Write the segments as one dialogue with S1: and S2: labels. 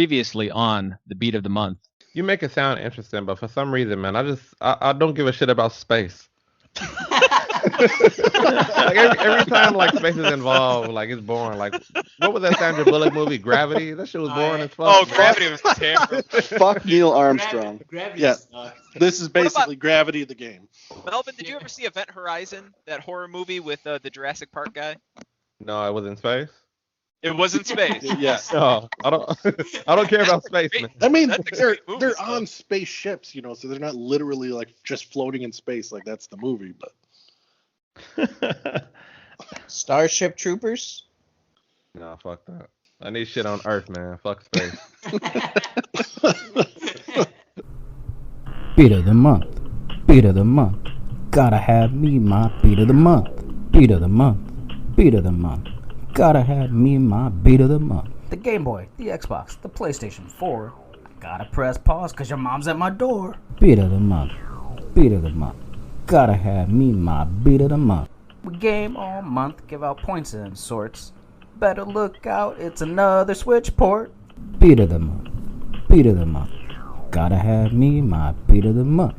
S1: previously on the Beat of the Month.
S2: You make it sound interesting, but for some reason, man, I don't give a shit about space. Like every time like space is involved, like it's boring. Like what was that Sandra Bullock movie, Gravity? That shit was boring as fuck.
S3: Oh, Gravity was terrible.
S4: Fuck Neil Armstrong.
S5: Gravity
S4: Yeah.
S5: sucks.
S4: This is basically Gravity the game.
S3: Melvin, did you ever see Event Horizon, that horror movie with the Jurassic Park guy?
S2: No, it was in space.
S3: It was in space.
S4: Yes.
S2: No, I don't care about space, man.
S4: I mean,
S3: That's a
S4: they're
S3: great movie, though.
S4: on spaceships, you know, so they're not literally like just floating in space like that's the movie, but
S6: Starship Troopers?
S2: No, fuck that. I need shit on Earth, man. Fuck space.
S7: Beat of the month. Beat of the month. Gotta have me my beat of the month. Beat of the month. Beat of the month. Gotta have me my beat of the month. The Game Boy, the Xbox, the PlayStation 4. Gotta press pause cause your mom's at my door. Beat of the month. Beat of the month. Gotta have me my beat of the month. We game all month, give out points and sorts. Better look out, it's another Switch port. Beat of the month. Beat of the month. Gotta have me my beat of the month.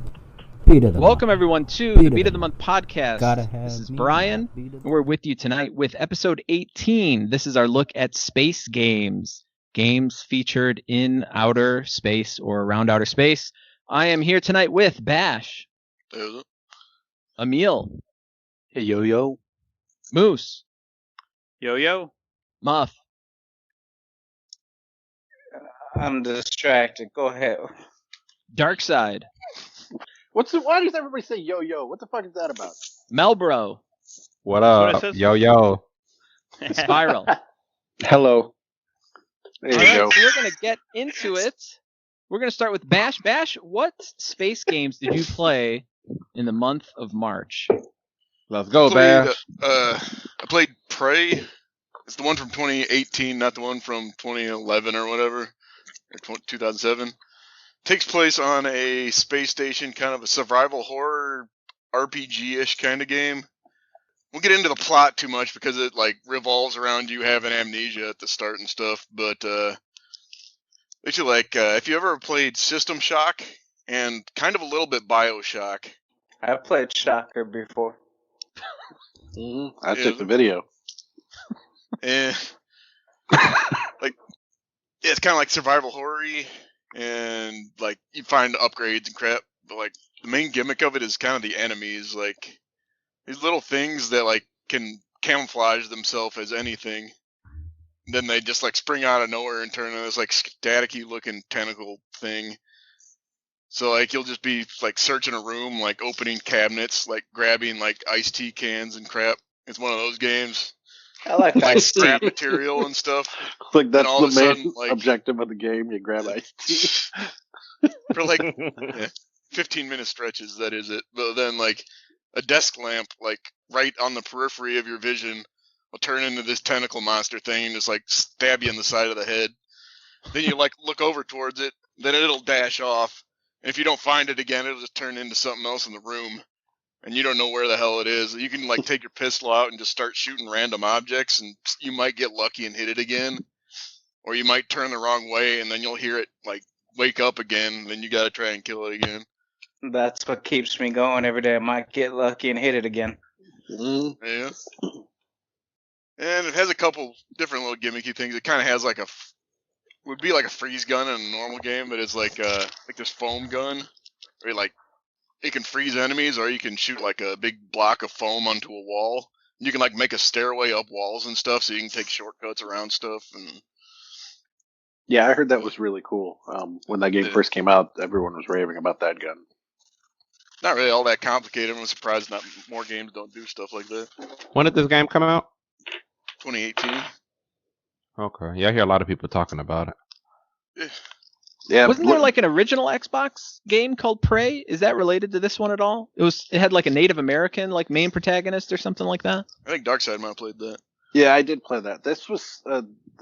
S7: Beat of the
S1: Welcome
S7: month.
S1: everyone to
S7: Beat
S1: the
S7: of
S1: Beat
S7: the
S1: of the Month podcast.
S7: Gotta have
S1: This is
S7: me
S1: Brian.
S7: my beat of the
S1: We're with you tonight with episode 18. This is our look at space games. Games featured in outer space or around outer space. I am here tonight with Bash, Emil,
S8: Hey, yo.
S1: Moose,
S3: Yo.
S1: Muff,
S6: I'm distracted. Go ahead.
S1: Darkside,
S4: why does everybody say yo? What the fuck is that about?
S1: Melbro,
S2: What
S3: What
S2: up?
S3: it says?
S2: Yo.
S1: Spiral.
S8: Hello.
S1: All right, so we're going to get into it. We're going to start with Bash. Bash, what space games did you play in the month of March?
S2: Let's go, Bash.
S9: I played Prey. It's the one from 2018, not the one from 2011 or whatever, or 2007. Takes place on a space station, kind of a survival horror RPG-ish kind of game. We'll get into the plot too much because it like revolves around you having amnesia at the start and stuff. But basically, like if you ever played System Shock and kind of a little bit BioShock.
S6: I've played Shocker before.
S4: I took the video.
S9: And like it's kind of like survival horror-y, and like you find upgrades and crap, but like the main gimmick of it is kind of the enemies, like these little things that like can camouflage themselves as anything. Then they just like spring out of nowhere and turn into this like staticky looking tentacle thing. So like you'll just be like searching a room, like opening cabinets, like grabbing like iced tea cans and crap. It's one of those games.
S6: I like
S9: Like
S6: Ice Tea.
S9: scrap material and stuff.
S4: Like that's
S9: all
S4: the
S9: of a
S4: main
S9: sudden, like-
S4: objective of the game. You grab iced tea.
S9: For like 15-minute stretches, that is it. But then like a desk lamp, like right on the periphery of your vision, will turn into this tentacle monster thing and just like stab you in the side of the head. Then you like look over towards it, then it'll dash off. And if you don't find it again, it'll just turn into something else in the room. And you don't know where the hell it is. You can like take your pistol out and just start shooting random objects, and you might get lucky and hit it again. Or you might turn the wrong way and then you'll hear it like wake up again, and then you gotta try and kill it again.
S6: That's what keeps me going every day. I might get lucky and hit it again.
S9: Yeah. And it has a couple different little gimmicky things. It kind of has like would be like a freeze gun in a normal game, but it's like this foam gun where it can freeze enemies, or you can shoot like a big block of foam onto a wall. You can like make a stairway up walls and stuff, so you can take shortcuts around stuff. And
S4: Yeah, I heard that was really cool. When that game first came out, everyone was raving about that gun.
S9: not really all that complicated. I'm surprised not more games don't do stuff like that.
S2: When did this game come out?
S9: 2018.
S2: Okay. Yeah, I hear a lot of people talking about it.
S4: Yeah,
S1: Wasn't there like an original Xbox game called Prey? Is that related to this one at all? It had like a Native American like main protagonist or something like that.
S9: I think Darkside might have played that.
S4: Yeah, I did play that. This was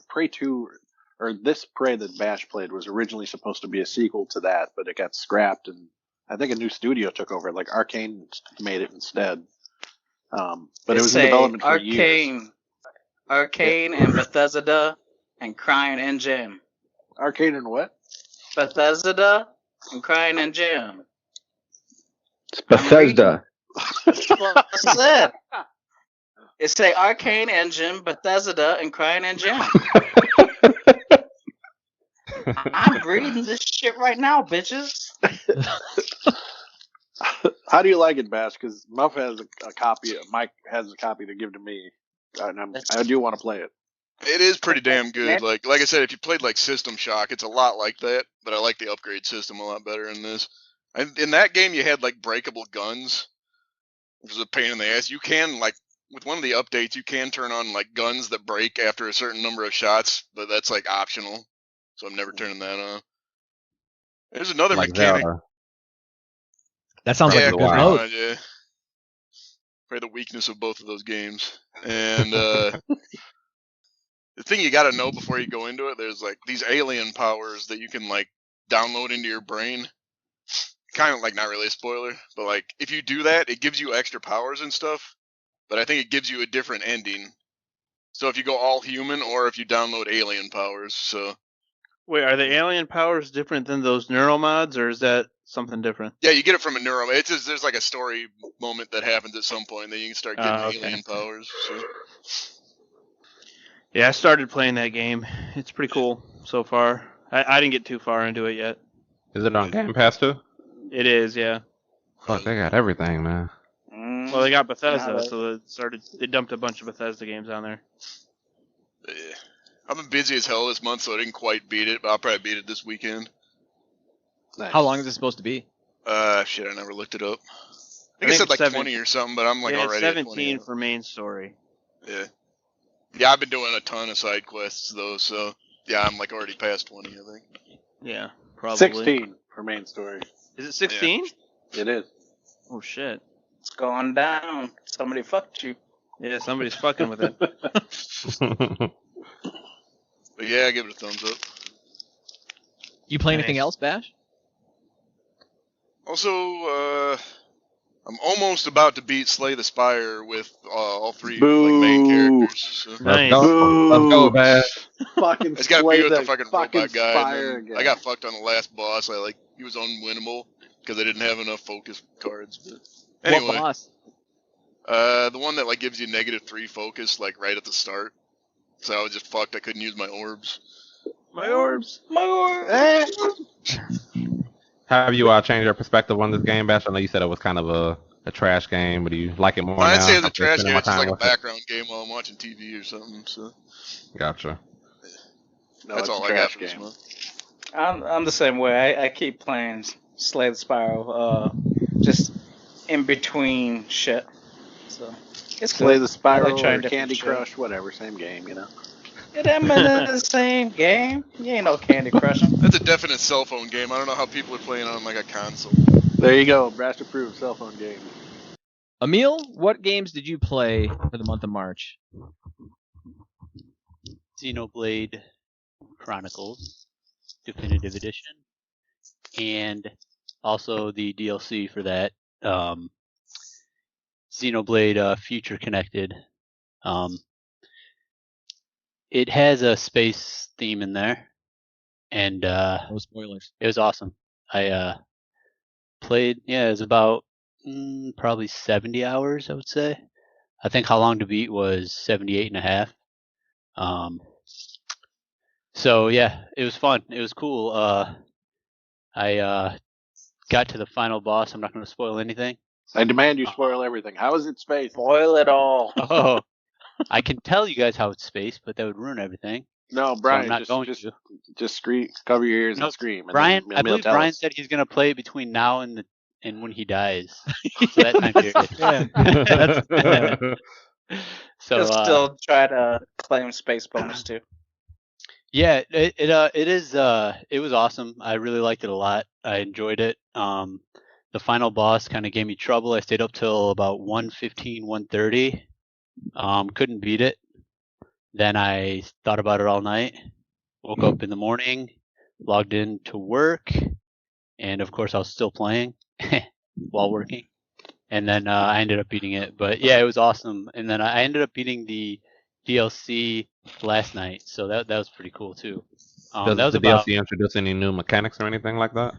S4: Prey 2, or this Prey that Bash played was originally supposed to be a sequel to that, but it got scrapped, and I think a new studio took over. Like Arcane made it instead. But it was in development for years.
S6: Arcane and Bethesda and Crying Engine.
S4: Arcane and what?
S6: Bethesda and Crying and Jam.
S8: It's Bethesda.
S6: That's what I said. It say Arcane Engine, Bethesda, and Crying and Jam. I'm reading this shit right now, bitches.
S4: How do you like it, Bash? Because Muff has a copy. Mike has a copy to give to me, and I do want to play it.
S9: It is pretty damn good. Like I said, if you played like System Shock, it's a lot like that. But I like the upgrade system a lot better in this. And in that game, you had like breakable guns, which was a pain in the ass. You can like with one of the updates, you can turn on like guns that break after a certain number of shots, but that's like optional. So I'm never turning that on. There's another
S2: Like
S9: mechanic.
S2: Zelda.
S1: That sounds like a good
S2: Wow.
S1: mode.
S9: Yeah. Probably the weakness of both of those games. And the thing you got to know before you go into it, there's like these alien powers that you can like download into your brain. Kind of like not really a spoiler, but like if you do that, it gives you extra powers and stuff. But I think it gives you a different ending. So if you go all human or if you download alien powers, so
S5: Wait, are the alien powers different than those neuromods, or is that something different?
S9: yeah, you get it from a neuro. It's just there's like a story moment that happens at some point that you can start getting
S5: Okay.
S9: alien powers. So.
S5: Yeah, I started playing that game. It's pretty cool so far. I didn't get too far into it yet.
S2: Is it on Game Pass too?
S5: It is, yeah.
S2: Fuck, they got everything, man.
S5: Well, they got Bethesda,
S6: Not
S5: so they dumped a bunch of Bethesda games on there.
S9: Yeah. I've been busy as hell this month, so I didn't quite beat it, but I'll probably beat it this weekend.
S4: Nice.
S1: How long is it supposed to be?
S9: Shit, I never looked it up. I
S5: think
S9: think it said like
S5: it's
S9: 20 or something, but I'm like
S5: Yeah,
S9: already at
S5: 17
S9: 20.
S5: for main story.
S9: Yeah. Yeah, I've been doing a ton of side quests though, so yeah, I'm like already past 20, I think.
S5: Yeah, probably.
S4: 16 for main story.
S5: Is it 16?
S4: It is.
S5: Oh shit.
S6: It's going down. Somebody fucked you.
S5: Yeah, somebody's fucking with it.
S9: But yeah, I give it a thumbs up.
S1: You play anything
S5: Nice.
S1: else, Bash?
S9: Also, I'm almost about to beat Slay the Spire with all three like main
S4: Boo.
S9: characters. So.
S5: Nice.
S2: Let's go, Bash.
S4: Fucking
S9: I just gotta
S4: slay
S9: be with the
S4: the
S9: fucking robot guy.
S4: Spire
S9: And then
S4: again.
S9: I got fucked on the last boss. He was unwinnable because I didn't have enough focus cards. But anyway,
S1: What boss?
S9: the one that like gives you -3 focus like right at the start. So I was just fucked. I couldn't use my orbs.
S5: My orbs.
S6: My orbs.
S2: Have you changed your perspective on this game, Bash? I know you said it was kind of a trash game, but do you like it more now?
S9: I'd say it's a
S2: after
S9: trash
S2: spending
S9: game.
S2: more
S9: It's just
S2: time
S9: like a
S2: with it?
S9: background game while I'm watching TV or something. So
S2: Gotcha.
S4: No,
S9: that's
S4: it's
S9: all
S4: a
S9: I got
S4: trash
S9: for this
S4: game.
S9: month.
S6: I'm the same way. I keep playing Slay the Spiral, just in between shit. So it's
S4: Slay
S6: good.
S4: the Spiral
S6: I like trying
S4: or
S6: different
S4: Candy
S6: shit.
S4: Crush, whatever, same game, you know.
S6: Yeah, them in the same game. You ain't no Candy Crushing.
S9: That's a definite cell phone game. I don't know how people are playing on like a console.
S4: There you go, Brash approved cell phone game.
S1: Emil, what games did you play for the month of March?
S10: Xenoblade Chronicles Definitive Edition, and also the DLC for that, Xenoblade Future Connected. It has a space theme in there, and
S1: No spoilers.
S10: it was awesome. I played, it was about probably 70 hours, I would say. I think how long to beat was 78 and a half. So yeah, it was fun. It was cool. I got to the final boss. I'm not going to spoil anything.
S4: I demand you spoil everything. How is it space?
S6: Boil it all.
S10: Oh, I can tell you guys how it's spaced, but that would ruin everything.
S4: No,
S10: So
S4: Brian,
S10: I'm not going to.
S4: just scream, cover your ears
S10: No,
S4: and scream. And
S10: Brian,
S4: then
S10: I
S4: Emil
S10: believe
S4: tell
S10: Brian
S4: us.
S10: said he's going to play it between now and when he dies. So that time period.
S1: Yeah.
S10: So
S6: Just still try to claim space bonus too.
S10: yeah, it was awesome. I really liked it a lot. I enjoyed it. The final boss kind of gave me trouble. I stayed up till about 1:15, 1:30. Couldn't beat it. Then I thought about it all night. Woke up in the morning, logged in to work, and of course I was still playing while working. And then I ended up beating it. But yeah, it was awesome. And then I ended up beating the DLC last night, so that was pretty cool too.
S2: Does
S10: That was
S2: the
S10: about.
S2: DLC introduce any new mechanics or anything like that?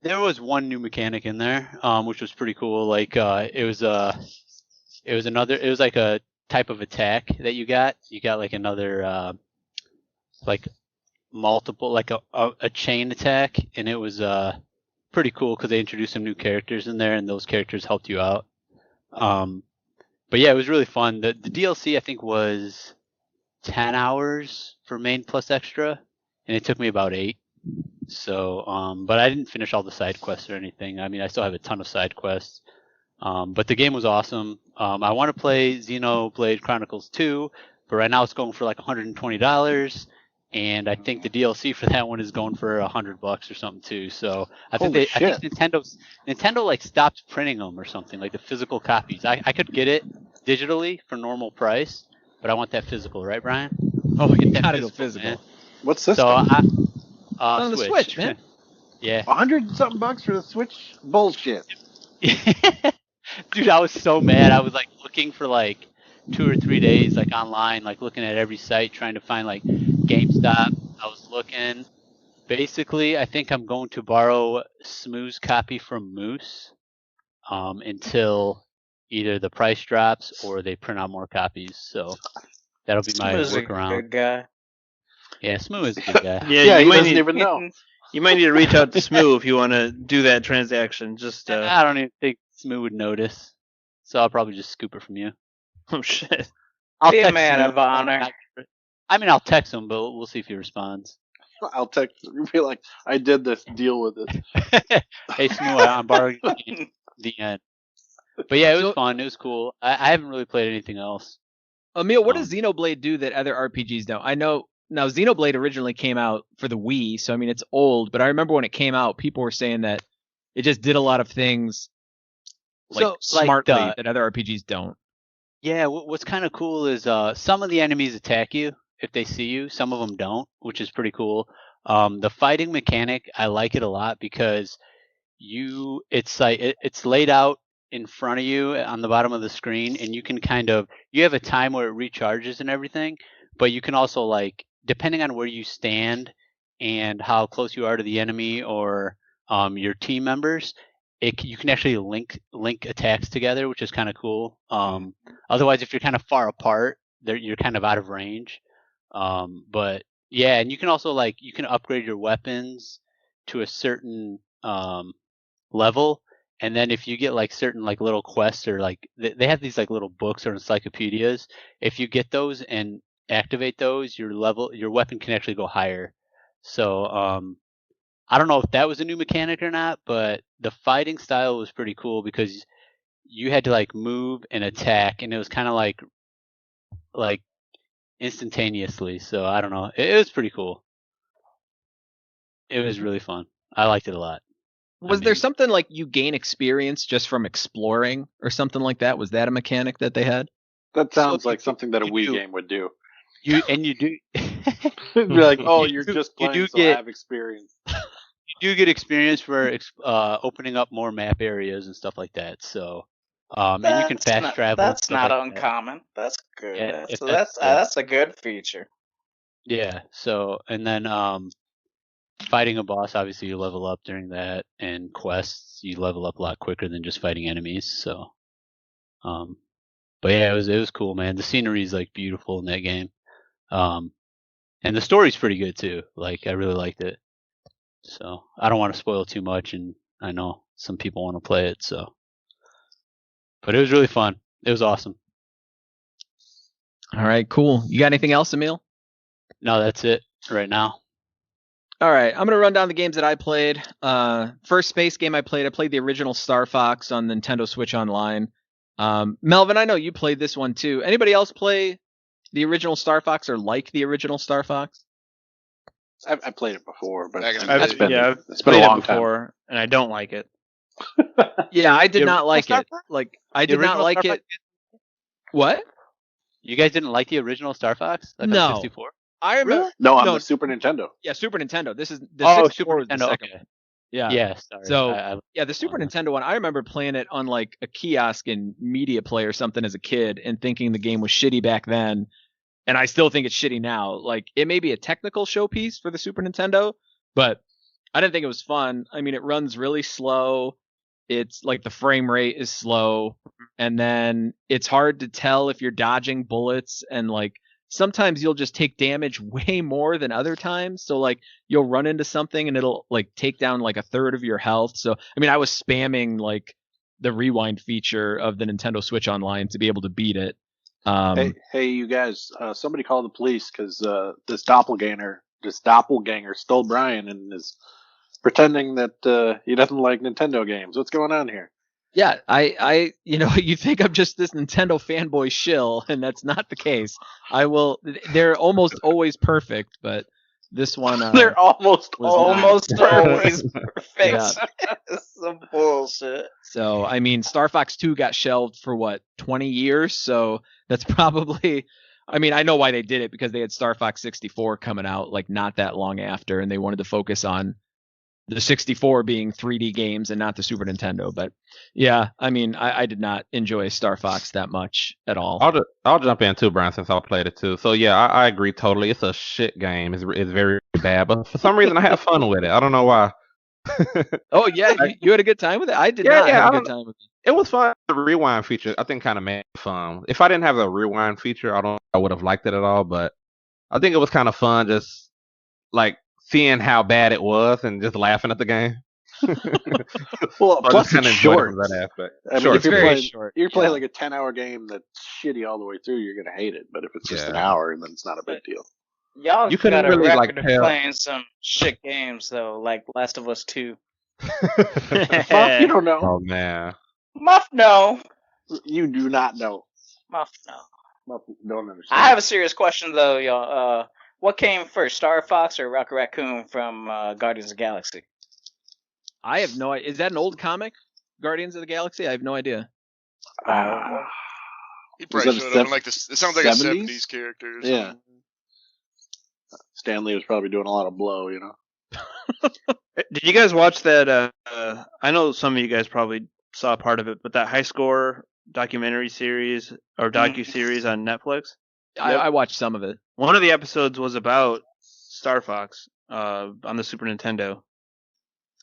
S10: There was one new mechanic in there, which was pretty cool. Like it was like a type of attack that you got. You got like another like multiple, like a chain attack, and it was pretty cool because they introduced some new characters in there, and those characters helped you out. But yeah, it was really fun. The DLC I think was 10 hours for main plus extra, and it took me about 8. So, but I didn't finish all the side quests or anything. I mean, I still have a ton of side quests. But the game was awesome. I want to play Xenoblade Chronicles 2, but right now it's going for like $120, and I think the DLC for that one is going for $100 or something too. So I think Nintendo like stopped printing them or something, like the physical copies. I could get it digitally for normal price, but I want that physical, right, Brian?
S1: Oh, you got it physical.
S10: Man.
S4: What's this?
S10: So
S1: on the Switch, man.
S10: Yeah.
S4: $100-something for the Switch? Bullshit.
S10: Dude, I was so mad. I was like looking for like 2 or 3 days, like online, like looking at every site, trying to find like GameStop. I was looking. Basically, I think I'm going to borrow Smooth's copy from Moose until either the price drops or they print out more copies. So that'll be my
S6: Smooth's a
S10: workaround.
S6: good guy.
S10: Yeah, Smooth is a good guy.
S5: Yeah,
S4: he
S5: you might
S4: doesn't
S5: need,
S4: even know.
S5: you might need to reach out to Smooth if you want to do that transaction. Just
S10: I don't even think Smooth would notice, so I'll probably just scoop it from you.
S5: oh shit.
S10: I'll
S6: Be a
S10: text
S6: man
S10: Smooth.
S6: of honor.
S10: I mean, I'll text him, but we'll see if he responds.
S4: I'll text you, be like, I did this, deal with it.
S10: Hey, Smooth, I'm borrowing the end. But yeah, it was fun. It was cool. I haven't really played anything else.
S1: Emil, what does Xenoblade do that other RPGs don't? I know now Xenoblade originally came out for the Wii, so I mean it's old, but I remember when it came out, people were saying that it just did a lot of things smartly that other RPGs don't.
S10: Yeah, what's kind of cool is some of the enemies attack you if they see you. Some of them don't, which is pretty cool. The fighting mechanic, I like it a lot because it's laid out in front of you on the bottom of the screen, and you can you have a time where it recharges and everything, but you can also like, depending on where you stand and how close you are to the enemy or your team members, you can actually link attacks together, which is kind of cool. Otherwise, if you're kind of far apart, you're kind of out of range. But yeah, and you can also you can upgrade your weapons to a certain level, and then if you get like certain like little quests or like they have these like little books or encyclopedias, if you get those and activate those, your weapon can actually go higher. So I don't know if that was a new mechanic or not, but the fighting style was pretty cool because you had to like move and attack, and it was kind of like instantaneously. So I don't know. It was pretty cool. It was really fun. I liked it a lot.
S1: Was there something like you gain experience just from exploring or something like that? Was that a mechanic that they had?
S4: That sounds like something that a Wii game would do.
S10: You do.
S4: It'd be like, oh, you're just playing, so I have experience.
S10: You do get experience for opening up more map areas and stuff like that. So, and you can fast travel.
S6: That's not uncommon. That's good.
S10: Yeah,
S6: that's a good feature.
S10: Yeah. So, and then fighting a boss, obviously you level up during that, and quests you level up a lot quicker than just fighting enemies. So, but yeah, it was cool, man. The scenery is like beautiful in that game, and the story's pretty good too. Like I really liked it. So I don't want to spoil too much, and I know some people want to play it. So, but it was really fun. It was awesome.
S1: All right, cool. You got anything else, Emil?
S10: No, that's it right now.
S1: All right, I'm going to run down the games that I played. First space game I played the original Star Fox on Nintendo Switch Online. Melvin, I know you played this one too. Anybody else play the original Star Fox or like the original Star Fox?
S4: I played it before, but
S5: I've
S4: it's been a long time.
S5: And I don't like it.
S1: Yeah, I did not like it. I did not like it. What?
S10: You guys didn't like the original Star Fox? Like
S1: no.
S10: On 64?
S1: I remember.
S4: Really? No, on the Super Nintendo.
S1: Yeah, Super Nintendo. This is the
S10: Super
S1: was the
S10: Nintendo.
S1: second.
S10: Okay.
S1: Yeah.
S10: Yeah. Sorry.
S1: So the Super Nintendo one, I remember playing it on like a kiosk in Media Play or something as a kid, and thinking the game was shitty back then. and I still think it's shitty now. Like, it may be a technical showpiece for the Super Nintendo, but I didn't think it was fun. I mean, it runs really slow. It's like the frame rate is slow, and then it's hard to tell if you're dodging bullets, and like sometimes you'll just take damage way more than other times. So like you'll run into something and it'll like take down like a third of your health. So I mean, I was spamming like the rewind feature of the Nintendo Switch Online to be able to beat it.
S4: Hey, you guys! Somebody call the police because this doppelganger stole Brian and is pretending that he doesn't like Nintendo games. What's going on here?
S1: Yeah, I, you think I'm just this Nintendo fanboy shill, and that's not the case. They're almost always perfect, but this one,
S6: they're almost
S1: was
S6: always perfect.
S1: Yeah.
S6: It's some bullshit.
S1: So, I mean, Star Fox 2 got shelved for 20 years? So that's probably, I mean, I know why they did it, because they had Star Fox 64 coming out like not that long after, and they wanted to focus on the 64 being 3D games and not the Super Nintendo. But yeah, I mean, I did not enjoy Star Fox that much at all.
S2: I'll jump in too, Brian, since I played it too. So yeah, I agree totally. It's a shit game. It's very bad, but for some reason I have fun with it. I don't know why.
S1: Oh yeah, you had a good time with it? I did not have a good time with it.
S2: It was fun. The rewind feature, I think, kind of made it fun. If I didn't have the rewind feature, I would have liked it at all. But I think it was kind of fun, just like seeing how bad it was and just laughing at the game.
S4: Well, plus it's short.
S2: That aspect.
S4: I mean,
S2: Short.
S4: if you're
S1: very
S4: playing,
S1: short.
S4: you're playing like a 10-hour game that's shitty all the way through, you're gonna hate it. But if it's just an hour, then it's not a big deal.
S6: Y'all
S2: You couldn't
S6: got a
S2: really,
S6: record
S2: like,
S6: of
S2: tell.
S6: playing some shit games though, like Last of Us 2.
S4: Muff, you don't know.
S2: Oh man.
S6: Muff, no.
S4: You do not know.
S6: Muff, no.
S4: Muff, don't understand.
S6: I have a serious question though, y'all. What came first, Star Fox or Rocket Raccoon from Guardians of the Galaxy?
S1: I have no idea. Is that an old comic, Guardians of the Galaxy? I have no idea.
S9: He probably showed up in like this. It sounds like
S4: 70s?
S9: a 70s character. Or
S4: Yeah.
S9: something.
S4: Stan Lee was probably doing a lot of blow, you know.
S5: Did you guys watch that? I know some of you guys probably saw part of it, but that High Score documentary series or docu-series on Netflix?
S1: I watched some of it.
S5: One of the episodes was about Star Fox on the Super Nintendo.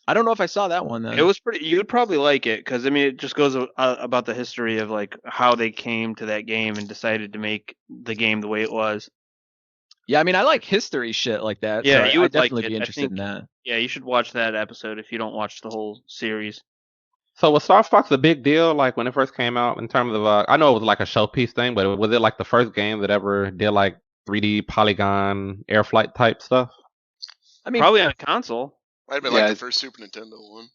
S1: I don't know if I saw that one then.
S5: It was pretty. You would probably like it because I mean it just goes about the history of like how they came to that game and decided to make the game the way it was.
S1: Yeah, I mean I like history shit like that.
S5: Yeah,
S1: so
S5: you would
S1: I'd definitely
S5: like it.
S1: be
S5: I
S1: interested
S5: think-
S1: in that.
S5: Yeah, you should watch that episode if you don't watch the whole series.
S2: So was Star Fox a big deal, like when it first came out, in terms of? I know it was like a showpiece thing, but was it like the first game that ever did like 3D polygon air flight type stuff?
S1: I mean,
S5: Probably on a console.
S9: Might have been
S4: Yeah,
S9: like the first Super Nintendo one.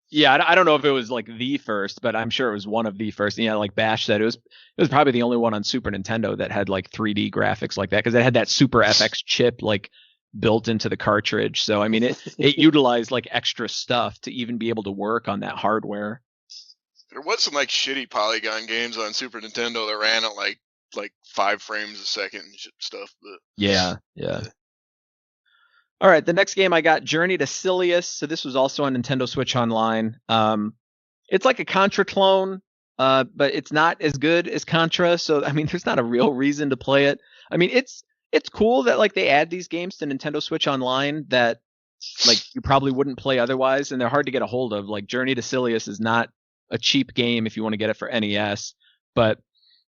S1: yeah, I don't know if it was like the first, but I'm sure it was one of the first. Yeah, like Bash said, it was probably the only one on Super Nintendo that had like 3D graphics like that, because it had that Super FX chip like built into the cartridge. So I mean, it utilized like extra stuff to even be able to work on that hardware.
S9: There was some like shitty polygon games on Super Nintendo that ran at like 5 frames a second and stuff. But
S1: Yeah. All right, the next game I got, Journey to Silliest. So this was also on Nintendo Switch Online. It's like a Contra clone, but it's not as good as Contra. So I mean, there's not a real reason to play it. I mean, it's cool that like they add these games to Nintendo Switch Online that like you probably wouldn't play otherwise, and they're hard to get a hold of. Like Journey to Silliest is not a cheap game if you want to get it for NES, but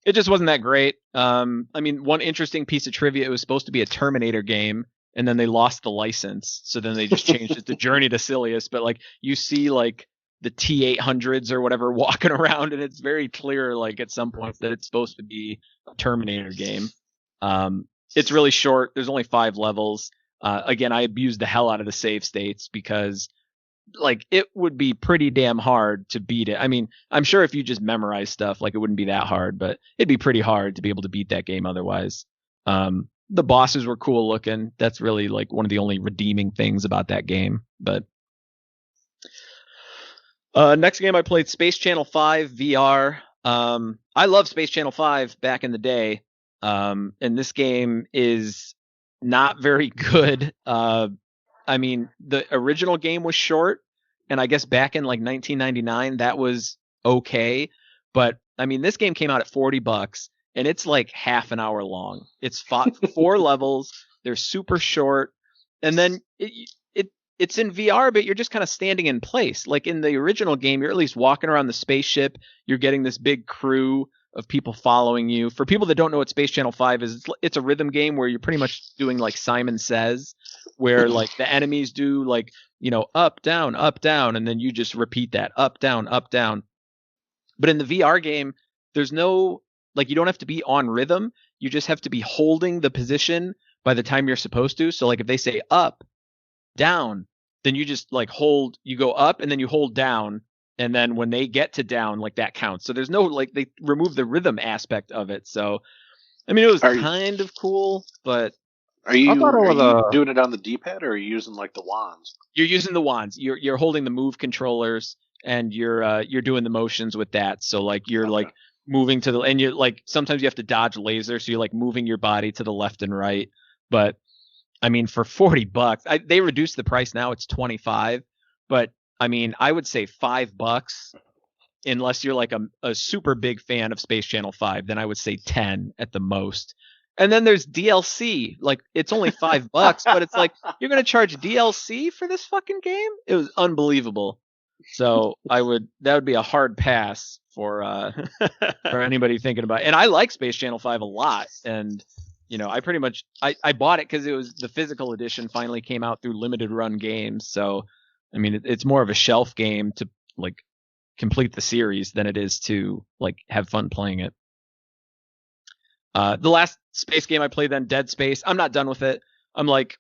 S1: it just wasn't that great. I mean, one interesting piece of trivia, it was supposed to be a Terminator game, and then they lost the license, so then they just changed it to Journey to Silliest. But like you see like the T-800s or whatever walking around, and it's very clear like at some points that it's supposed to be a Terminator game. It's really short. There's only 5 levels. Again, I abused the hell out of the save states because like it would be pretty damn hard to beat it. I mean, I'm sure if you just memorize stuff, like it wouldn't be that hard, but it'd be pretty hard to be able to beat that game otherwise. The bosses were cool looking. That's really like one of the only redeeming things about that game. But next game I played, Space Channel 5 VR. I loved Space Channel 5 back in the day. And this game is not very good. I mean, the original game was short, and I guess back in like 1999 that was okay. But I mean, this game came out at $40, and it's like half an hour long. It's 4 levels. They're super short, and then it's in VR, but you're just kind of standing in place. Like in the original game, you're at least walking around the spaceship. You're getting this big crew of people following you. For people that don't know what Space Channel 5 is, it's a rhythm game where you're pretty much doing like Simon Says, where like the enemies do like, up, down, and then you just repeat that, up, down, up, down. But in the VR game, there's no, like, you don't have to be on rhythm. You just have to be holding the position by the time you're supposed to. So like if they say up, down, then you just like you go up and then you hold down, and then when they get to down, like that counts. So there's no, like, they remove the rhythm aspect of it. So I mean, it was kind of cool, but
S4: are you doing it on the D-pad, or are you using like the wands?
S1: You're using the wands. You're holding the move controllers, and you're doing the motions with that. So like you're like moving to and you like sometimes you have to dodge laser, so you're like moving your body to the left and right. But I mean, for $40, they reduced the price now. It's $25, but I mean, I would say $5, unless you're like a super big fan of Space Channel 5. Then I would say 10 at the most. And then there's DLC. Like, it's only $5, but it's like you're gonna charge DLC for this fucking game? It was unbelievable. So that would be a hard pass for anybody thinking about it. And I like Space Channel 5 a lot, and I pretty much I bought it because it was the physical edition finally came out through limited run games. So I mean, it's more of a shelf game to like complete the series than it is to like have fun playing it. The last space game I played, then Dead Space. I'm not done with it. I'm like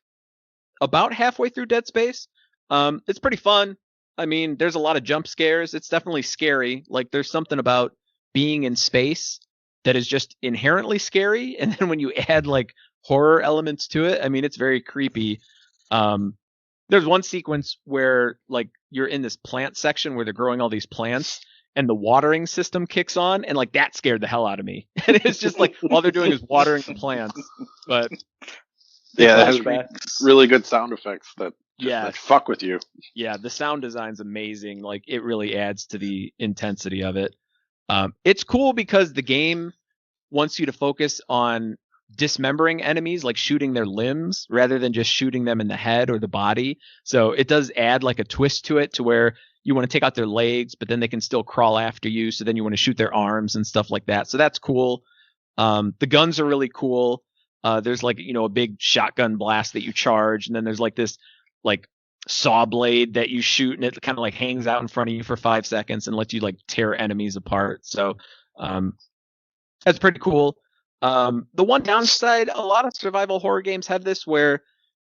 S1: about halfway through Dead Space. It's pretty fun. I mean, there's a lot of jump scares. It's definitely scary. Like, there's something about being in space that is just inherently scary, and then when you add like horror elements to it, I mean, it's very creepy. There's one sequence where like you're in this plant section where they're growing all these plants, and the watering system kicks on, and like that scared the hell out of me. And it's just like all they're doing is watering the plants. But
S4: yeah, it has really good sound effects that fuck with you.
S1: Yeah, the sound design's amazing. Like, it really adds to the intensity of it. It's cool because the game wants you to focus on dismembering enemies, like shooting their limbs rather than just shooting them in the head or the body. So it does add like a twist to it, to where you want to take out their legs, but then they can still crawl after you. So then you want to shoot their arms and stuff like that. So that's cool. The guns are really cool. There's like, a big shotgun blast that you charge. And then there's like this like saw blade that you shoot, and it kind of like hangs out in front of you for 5 seconds and lets you like tear enemies apart. So that's pretty cool. The one downside, a lot of survival horror games have this, where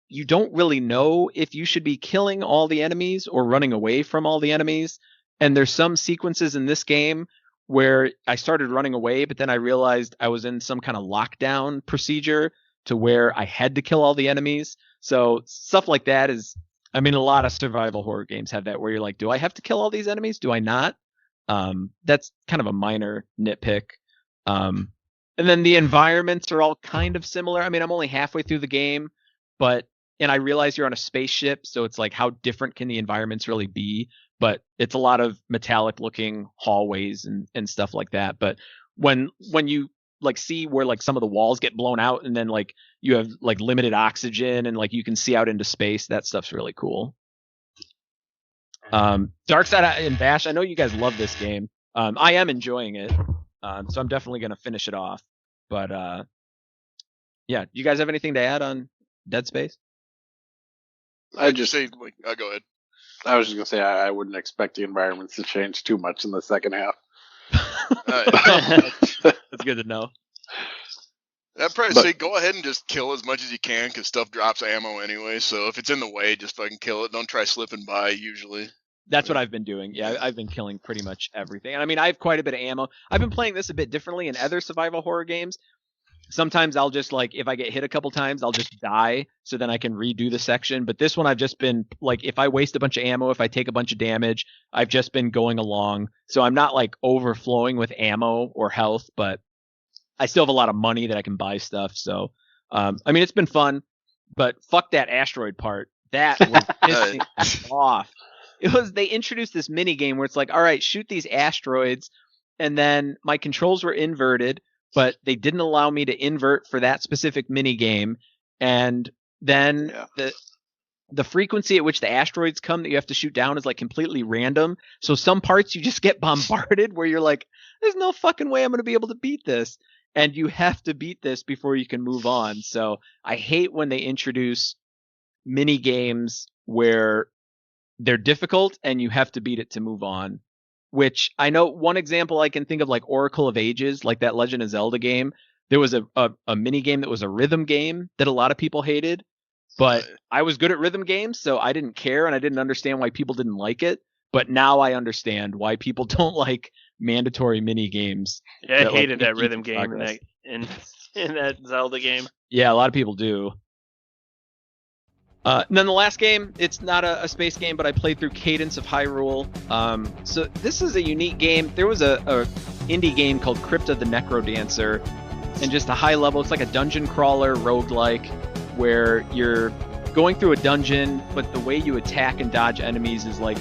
S1: you don't really know if you should be killing all the enemies or running away from all the enemies. And there's some sequences in this game where I started running away, but then I realized I was in some kind of lockdown procedure to where I had to kill all the enemies. So stuff like that is, I mean, a lot of survival horror games have that, where you're like, do I have to kill all these enemies? Do I not? That's kind of a minor nitpick. And then the environments are all kind of similar. I mean, I'm only halfway through the game, and I realize you're on a spaceship, so it's like, how different can the environments really be? But it's a lot of metallic looking hallways and stuff like that. But when you like see where like some of the walls get blown out, and then like you have like limited oxygen, and like you can see out into space, that stuff's really cool. Darkside and Bash, I know you guys love this game. I am enjoying it. So I'm definitely going to finish it off. But yeah, you guys have anything to add on Dead Space?
S4: I just
S9: say, go ahead.
S4: I was just going to say I wouldn't expect the environments to change too much in the second half.
S1: That's good to know.
S9: I'd probably say go ahead and just kill as much as you can, because stuff drops ammo anyway. So if it's in the way, just fucking kill it. Don't try slipping by, usually.
S1: That's what I've been doing. Yeah, I've been killing pretty much everything. And I mean, I have quite a bit of ammo. I've been playing this a bit differently in other survival horror games. Sometimes I'll just like, if I get hit a couple times, I'll just die, so then I can redo the section. But this one, I've just been like, if I waste a bunch of ammo, if I take a bunch of damage, I've just been going along. So I'm not like overflowing with ammo or health, but I still have a lot of money that I can buy stuff. So, I mean, it's been fun, but fuck that asteroid part. That was pissing me off. They introduced this mini game where it's like, all right, shoot these asteroids. And then my controls were inverted, but they didn't allow me to invert for that specific mini game. And then the frequency at which the asteroids come that you have to shoot down is like completely random. So some parts you just get bombarded where you're like, there's no fucking way I'm going to be able to beat this. And you have to beat this before you can move on. So I hate when they introduce mini games where they're difficult and you have to beat it to move on. Which I know one example I can think of, like Oracle of Ages, like that Legend of Zelda game. There was a mini game that was a rhythm game that a lot of people hated. But I was good at rhythm games, so I didn't care, and I didn't understand why people didn't like it. But now I understand why people don't like mandatory mini games.
S5: Yeah, I hated that rhythm game in that Zelda game.
S1: Yeah, a lot of people do. And then the last game, it's not a space game, but I played through Cadence of Hyrule. So this is a unique game. There was a indie game called Crypt of the Necrodancer, and just a high level, it's like a dungeon crawler roguelike, where you're going through a dungeon, but the way you attack and dodge enemies is like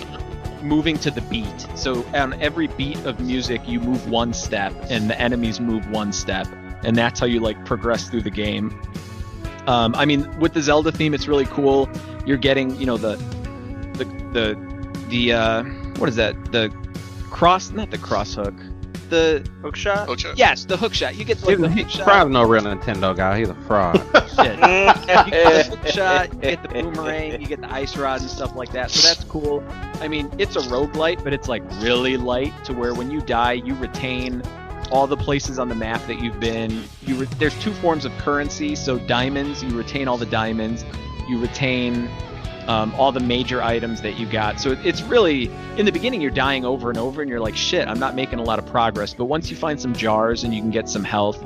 S1: moving to the beat. So on every beat of music, you move one step, and the enemies move one step, and that's how you like progress through the game. I mean, with the Zelda theme, it's really cool. You're getting, you know, the what is that? Not the cross hook. The
S5: hook shot?
S1: Yes, the hook shot. You get like the hook shot.
S2: Probably no real Nintendo guy. He's a fraud.
S1: Shit. You get the hook shot, you get the boomerang, you get the ice rod and stuff like that. So that's cool. I mean, it's a roguelite, but it's like really light to where when you die, you retain all the places on the map that you've been. There's two forms of currency. So diamonds, you retain all the diamonds. You retain all the major items that you got. So it's really, in the beginning, you're dying over and over, and you're like, shit, I'm not making a lot of progress. But once you find some jars and you can get some health,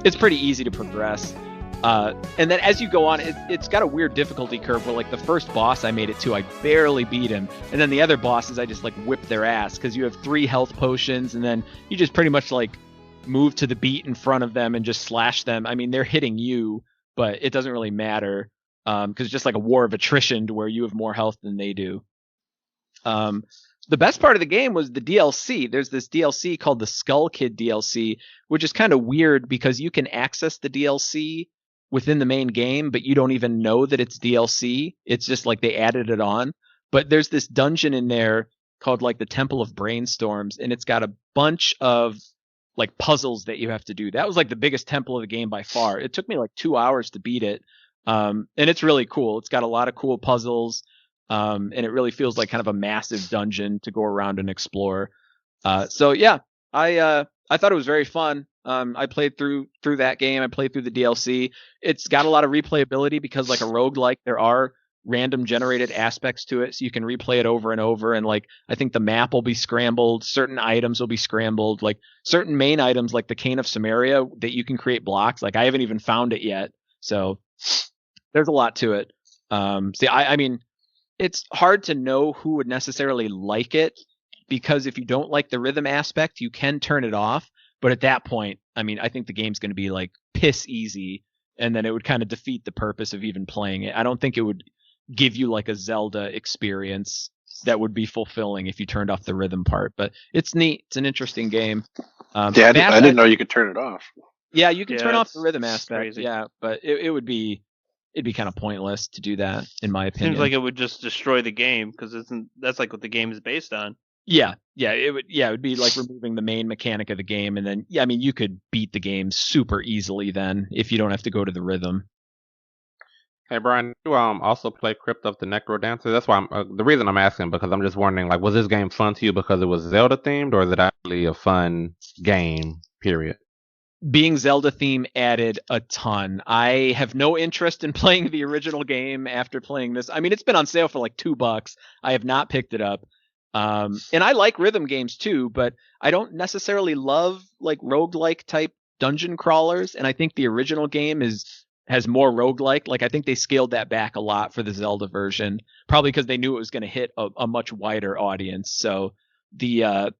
S1: it's pretty easy to progress. And then as you go on, it's got a weird difficulty curve where, like, the first boss I made it to, I barely beat him. And then the other bosses, I just, like, whip their ass, because you have 3 health potions, and then you just pretty much, like, move to the beat in front of them and just slash them. I mean, they're hitting you, but it doesn't really matter. Because it's just like a war of attrition to where you have more health than they do. The best part of the game was the DLC. There's this DLC called the Skull Kid DLC, which is kind of weird because you can access the DLC within the main game, but you don't even know that it's DLC. It's just like they added it on. But there's this dungeon in there called like the Temple of Brainstorms, and it's got a bunch of like puzzles that you have to do. That was like the biggest temple of the game by far. It took me like 2 hours to beat it. And it's really cool. It's got a lot of cool puzzles, and it really feels like kind of a massive dungeon to go around and explore. So yeah, I thought it was very fun. I played through that game. I played through the DLC. It's got a lot of replayability because, like a roguelike, there are random generated aspects to it, so you can replay it over and over. And like, I think the map will be scrambled, certain items will be scrambled, like certain main items like the Cane of Samaria that you can create blocks. Like I haven't even found it yet, so there's a lot to it. I mean, it's hard to know who would necessarily like it, because if you don't like the rhythm aspect, you can turn it off. But at that point, I mean, I think the game's going to be like piss easy, and then it would kind of defeat the purpose of even playing it. I don't think it would give you like a Zelda experience that would be fulfilling if you turned off the rhythm part. But it's neat. It's an interesting game.
S4: I didn't know you could turn it off.
S1: Yeah, you can turn off the rhythm aspect.
S5: Crazy.
S1: Yeah, but it'd be kind of pointless to do that, in my opinion.
S5: Seems like it would just destroy the game, because that's like what the game is based on.
S1: Yeah, it would be like removing the main mechanic of the game, and then I mean, you could beat the game super easily then if you don't have to go to the rhythm.
S2: Hey Brian, you also play Crypt of the Necrodancer? That's why the reason I'm asking, because I'm just wondering, like, was this game fun to you because it was Zelda themed, or is it actually a fun game? Period.
S1: Being Zelda theme added a ton. I have no interest in playing the original game after playing this. I mean, it's been on sale for like $2. I have not picked it up. And I like rhythm games too, but I don't necessarily love like roguelike type dungeon crawlers. And I think the original game has more roguelike. Like I think they scaled that back a lot for the Zelda version, probably because they knew it was going to hit a much wider audience. So the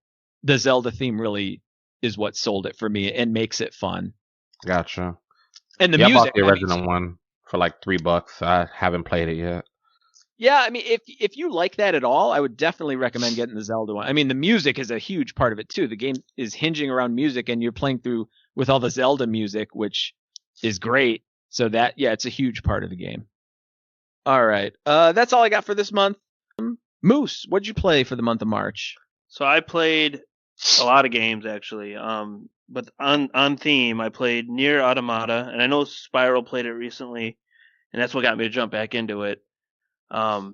S1: Zelda theme really is what sold it for me and makes it fun.
S2: Gotcha.
S1: And the
S2: music. I bought the original one for like $3. I haven't played it yet.
S1: Yeah, I mean, if you like that at all, I would definitely recommend getting the Zelda one. I mean, the music is a huge part of it too. The game is hinging around music, and you're playing through with all the Zelda music, which is great. So that, yeah, it's a huge part of the game. All right, that's all I got for this month. Moose, what'd you play for the month of March?
S5: So I played a lot of games actually. But on theme, I played Nier Automata, and I know Spiral played it recently, and that's what got me to jump back into it. The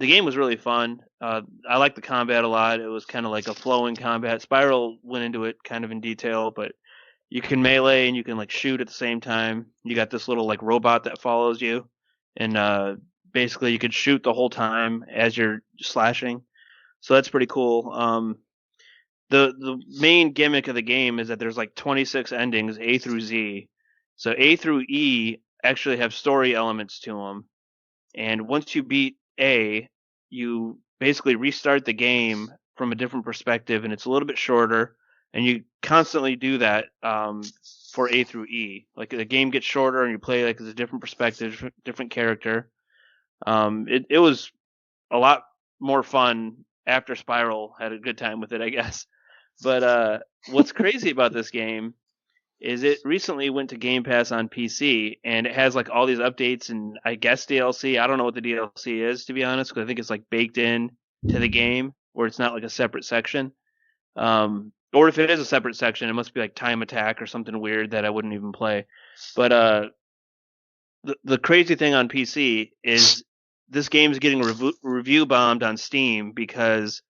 S5: game was really fun. I liked the combat a lot. It was kind of like a flowing combat. Spiral went into it kind of in detail, but you can melee and you can like shoot at the same time. You got this little like robot that follows you, and basically you could shoot the whole time as you're slashing. So that's pretty cool. The main gimmick of the game is that there's like 26 endings, A through Z. So A through E actually have story elements to them. And once you beat A, you basically restart the game from a different perspective, and it's a little bit shorter. And you constantly do that for A through E. Like the game gets shorter, and you play like as a different perspective, different character. It was a lot more fun after Spiral. Had a good time with it, I guess. But what's crazy about this game is it recently went to Game Pass on PC, and it has like all these updates and I guess DLC. I don't know what the DLC is, to be honest, because I think it's like baked in to the game, where it's not like a separate section. Or if it is a separate section, it must be like Time Attack or something weird that I wouldn't even play. But the crazy thing on PC is this game's getting review bombed on Steam because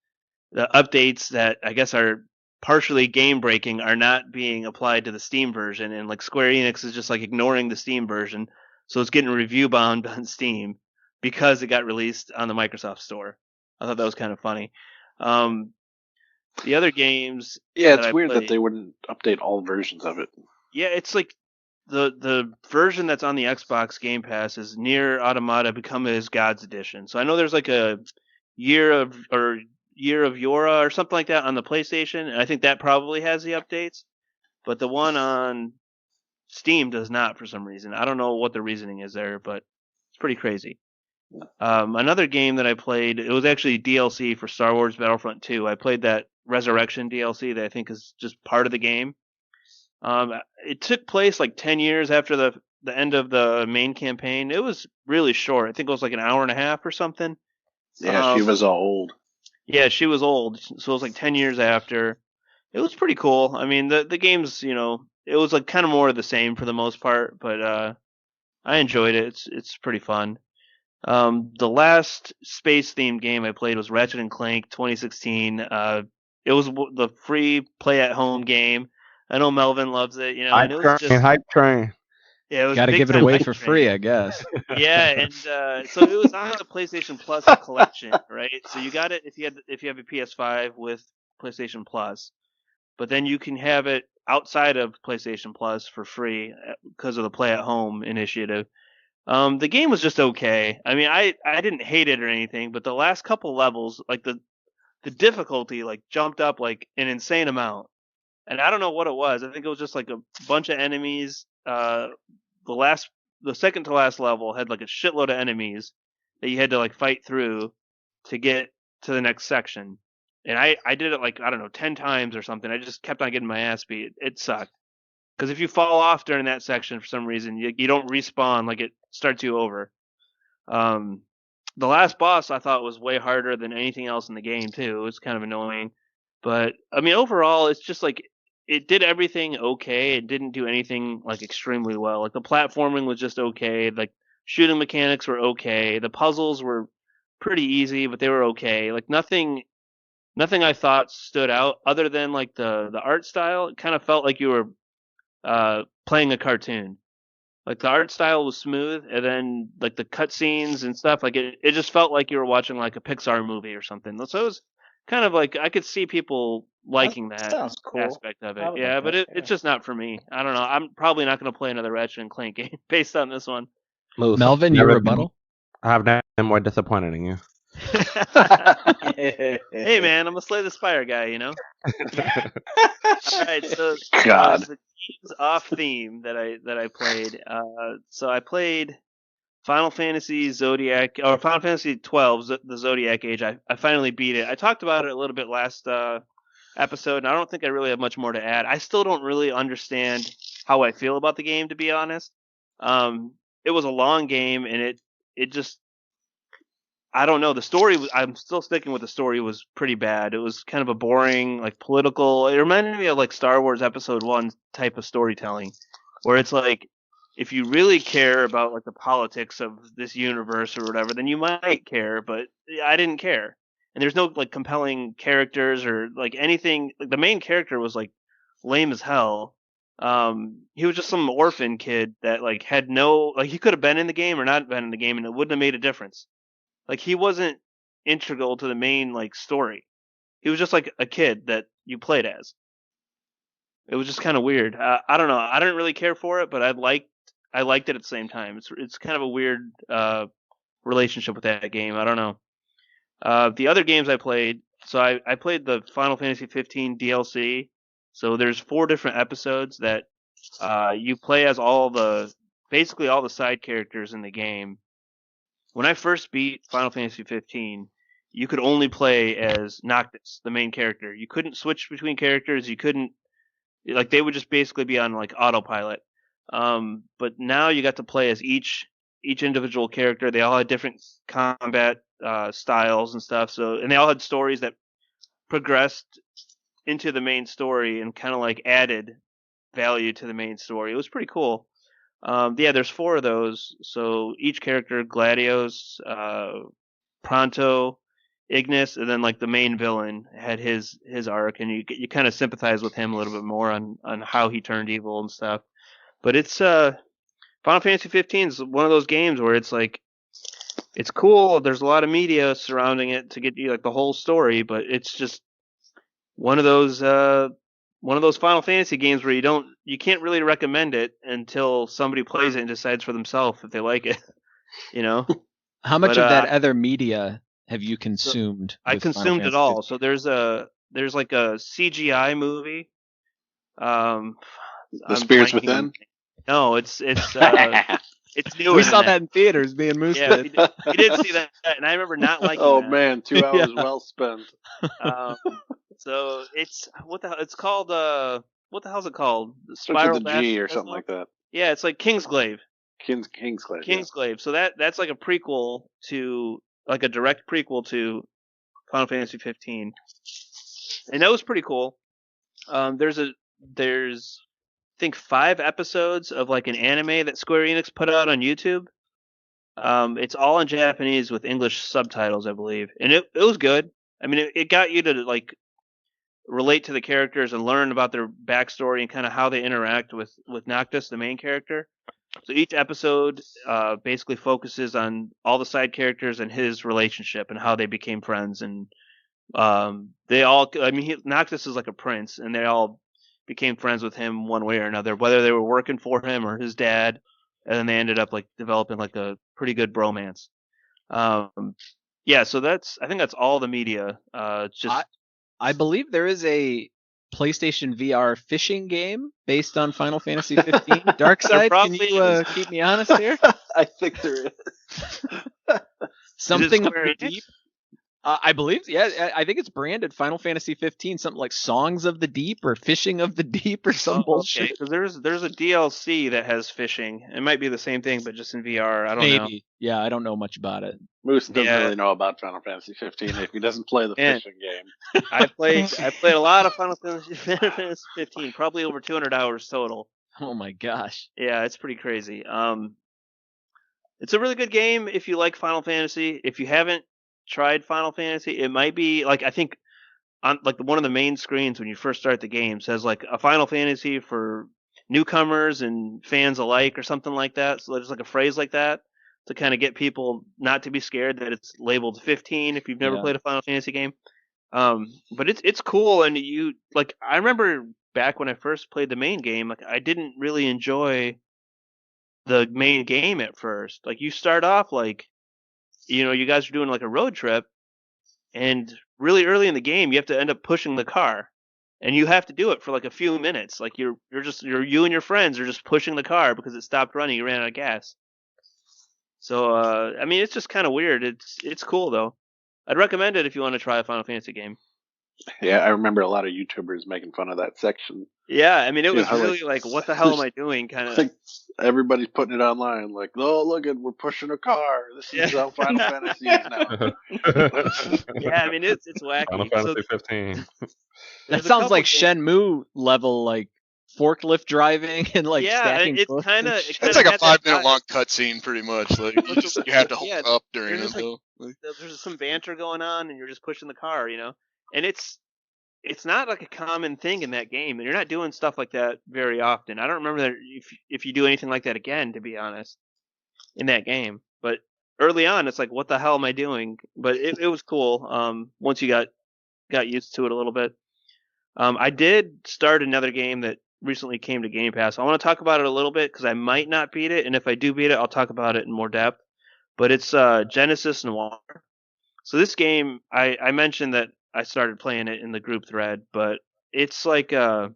S5: the updates that I guess are partially game breaking are not being applied to the Steam version, and like Square Enix is just like ignoring the Steam version, so it's getting review bombed on Steam because it got released on the Microsoft Store. I thought that was kind of funny. The other games,
S4: Yeah,
S5: that
S4: it's
S5: I
S4: weird
S5: played,
S4: that they wouldn't update all versions of it.
S5: yeah, it's like the version that's on the Xbox Game Pass is Nier Automata Become As Gods Edition. So I know there's like a Year of Yora or something like that on the PlayStation, and I think that probably has the updates. But the one on Steam does not for some reason. I don't know what the reasoning is there, but it's pretty crazy. Another game that I played, it was actually DLC for Star Wars Battlefront 2. I played that Resurrection DLC that I think is just part of the game. It took place like 10 years after the end of the main campaign. It was really short. I think it was like an hour and a half or something.
S4: Yeah, she was old.
S5: Yeah, she was old, so it was like 10 years after. It was pretty cool. I mean, the game's, it was like kind of more of the same for the most part, but I enjoyed it. It's pretty fun. The last space-themed game I played was Ratchet and Clank 2016. It was the free play-at-home game. I know Melvin loves it, and it was just
S2: Hype train.
S5: yeah, it was
S1: Got to
S5: big
S1: give it
S5: time
S1: away
S5: hype
S1: for
S5: train.
S1: free, I guess.
S5: Yeah, and so it was on the PlayStation Plus collection, right? So you got it if you have a PS5 with PlayStation Plus, but then you can have it outside of PlayStation Plus for free because of the Play at Home initiative. The game was just okay. I mean, I didn't hate it or anything, but the last couple levels, like the difficulty, like jumped up like an insane amount, and I don't know what it was. I think it was just like a bunch of enemies. The second to last level had like a shitload of enemies that you had to like fight through to get to the next section. And I did it like, I don't know, 10 times or something. I just kept on getting my ass beat. It sucked. Because if you fall off during that section for some reason, you don't respawn, like it starts you over. The last boss I thought was way harder than anything else in the game too. It was kind of annoying. But I mean, overall, it's just like it did everything okay. It didn't do anything like extremely well. Like the platforming was just okay. Like shooting mechanics were okay. The puzzles were pretty easy, but they were okay. Like nothing I thought stood out other than like the art style. It kind of felt like you were playing a cartoon. Like the art style was smooth, and then like the cutscenes and stuff, like it just felt like you were watching like a Pixar movie or something. So it was kind of like I could see people liking that
S6: sounds cool.
S5: aspect of
S6: I
S5: it.
S6: would
S5: Yeah,
S6: like
S5: but
S6: that,
S5: it's just not for me. I don't know. I'm probably not going to play another Ratchet and Clank game based on this one.
S2: Moose,
S1: Melvin, your rebuttal?
S2: I have never been more disappointed in you.
S5: Hey man, I'm a Slay the Spire guy, All right, so
S4: God.
S5: the games off theme that I played. So I played Final Fantasy Zodiac, or Final Fantasy 12, the Zodiac Age. I finally beat it. I talked about it a little bit last episode, and I don't think I really have much more to add. I still don't really understand how I feel about the game, to be honest. It was a long game, and it just, I don't know. The story, I'm still sticking with the story, was pretty bad. It was kind of a boring, like political. It reminded me of like Star Wars Episode 1 type of storytelling, where it's like, if you really care about like the politics of this universe or whatever, then you might care, but I didn't care. And there's no like compelling characters or like anything. Like the main character was like lame as hell. He was just some orphan kid that like had no, like he could have been in the game or not been in the game, and it wouldn't have made a difference. Like he wasn't integral to the main like story. He was just like a kid that you played as. It was just kind of weird. I don't know. I didn't really care for it, but I liked it at the same time. It's kind of a weird relationship with that game. I don't know. The other games I played, so I played the Final Fantasy 15 DLC. So there's 4 different episodes that you play as basically all the side characters in the game. When I first beat Final Fantasy 15, you could only play as Noctis, the main character. You couldn't switch between characters. You couldn't, like, they would just basically be on like autopilot. But now you got to play as each individual character. They all had different combat styles and stuff. And they all had stories that progressed into the main story and kind of like added value to the main story. It was pretty cool. Yeah, there's 4 of those. So each character, Gladios, Pronto, Ignis, and then like the main villain had his arc, and you kind of sympathize with him a little bit more on how he turned evil and stuff. But it's Final Fantasy 15 is one of those games where it's like, it's cool. There's a lot of media surrounding it to get you like the whole story, but it's just one of those Final Fantasy games where you can't really recommend it until somebody plays it and decides for themselves if they like it. You know.
S1: How much of that other media have you consumed?
S5: I consumed it all. So there's like a CGI movie.
S4: The Spirits Within.
S5: No, it's new.
S1: We saw that in theaters. Me and Moose did.
S5: We did see that, and I remember not liking
S4: Oh
S5: that.
S4: man, 2 hours well spent.
S5: So it's it's called what the hell's it called?
S4: Starts with a G or something like that.
S5: Yeah, it's like Kingsglaive.
S4: Kingsglaive.
S5: Kingsglaive. Yeah. So that's like a prequel to, like a direct prequel to Final Fantasy 15, and that was pretty cool. There's I think 5 episodes of like an anime that Square Enix put out on YouTube. It's all in Japanese with English subtitles, I believe, and it was good. I mean, it got you to like relate to the characters and learn about their backstory and kind of how they interact with Noctis, the main character. So each episode basically focuses on all the side characters and his relationship and how they became friends. And Noctis is like a prince, and they all became friends with him one way or another, whether they were working for him or his dad. And then they ended up like developing like a pretty good bromance. Yeah, so I think that's all the media.
S1: I believe there is a PlayStation VR fishing game based on Final Fantasy 15. Darkside, can you keep me honest here?
S4: I think there is.
S1: Something of the Deep. I believe, yeah. I think it's branded Final Fantasy 15, something like Songs of the Deep or Fishing of the Deep or some bullshit.
S5: Because there's a DLC that has fishing. It might be the same thing, but just in VR. I don't know.
S1: Maybe. Yeah, I don't know much about it.
S4: Moose doesn't really know about Final Fantasy 15 if he doesn't play the fishing game.
S5: I played a lot of Final Fantasy 15, probably over 200 hours total.
S1: Oh my gosh.
S5: Yeah, it's pretty crazy. It's a really good game if you like Final Fantasy. If you haven't tried Final Fantasy, it might be like, I think on like one of the main screens when you first start the game says like a Final Fantasy for newcomers and fans alike or something like that. So there's like a phrase like that to kind of get people not to be scared that it's labeled 15 if you've never played a Final Fantasy game. But it's cool, and you like, I remember back when I first played the main game, like I didn't really enjoy the main game at first. Like you start off like, you know, you guys are doing like a road trip, and really early in the game, you have to end up pushing the car, and you have to do it for like a few minutes. Like you and your friends are just pushing the car because it stopped running. You ran out of gas. So I mean, it's just kind of weird. It's cool though. I'd recommend it if you want to try a Final Fantasy game.
S4: Yeah, I remember a lot of YouTubers making fun of that section.
S5: Yeah, I mean, it
S4: You
S5: was
S4: know,
S5: really like, what the hell am I doing? Kind of.
S4: Like everybody's putting it online, like, oh look at we're pushing a car. This is how Final Fantasy is now.
S5: Yeah, I mean, it's wacky.
S2: Final Fantasy 15.
S1: That sounds like Shenmue level, like forklift driving and like
S5: Yeah,
S1: stacking.
S5: it's
S1: books
S5: kind
S1: and
S5: of.
S1: shit.
S9: It's like a 5-minute long cutscene, pretty much. Like you have to hold
S5: Yeah,
S9: up during
S5: you're
S9: it.
S5: just like,
S9: though. Like,
S5: there's some banter going on, and you're just pushing the car, you know. And it's not like a common thing in that game, and you're not doing stuff like that very often. I don't remember that if you do anything like that again, to be honest, in that game. But early on, it's like, what the hell am I doing? But it was cool. Once you got used to it a little bit. I did start another game that recently came to Game Pass. I want to talk about it a little bit because I might not beat it, and if I do beat it, I'll talk about it in more depth. But it's Genesis Noir. So this game, I mentioned that I started playing it in the group thread, but it's like a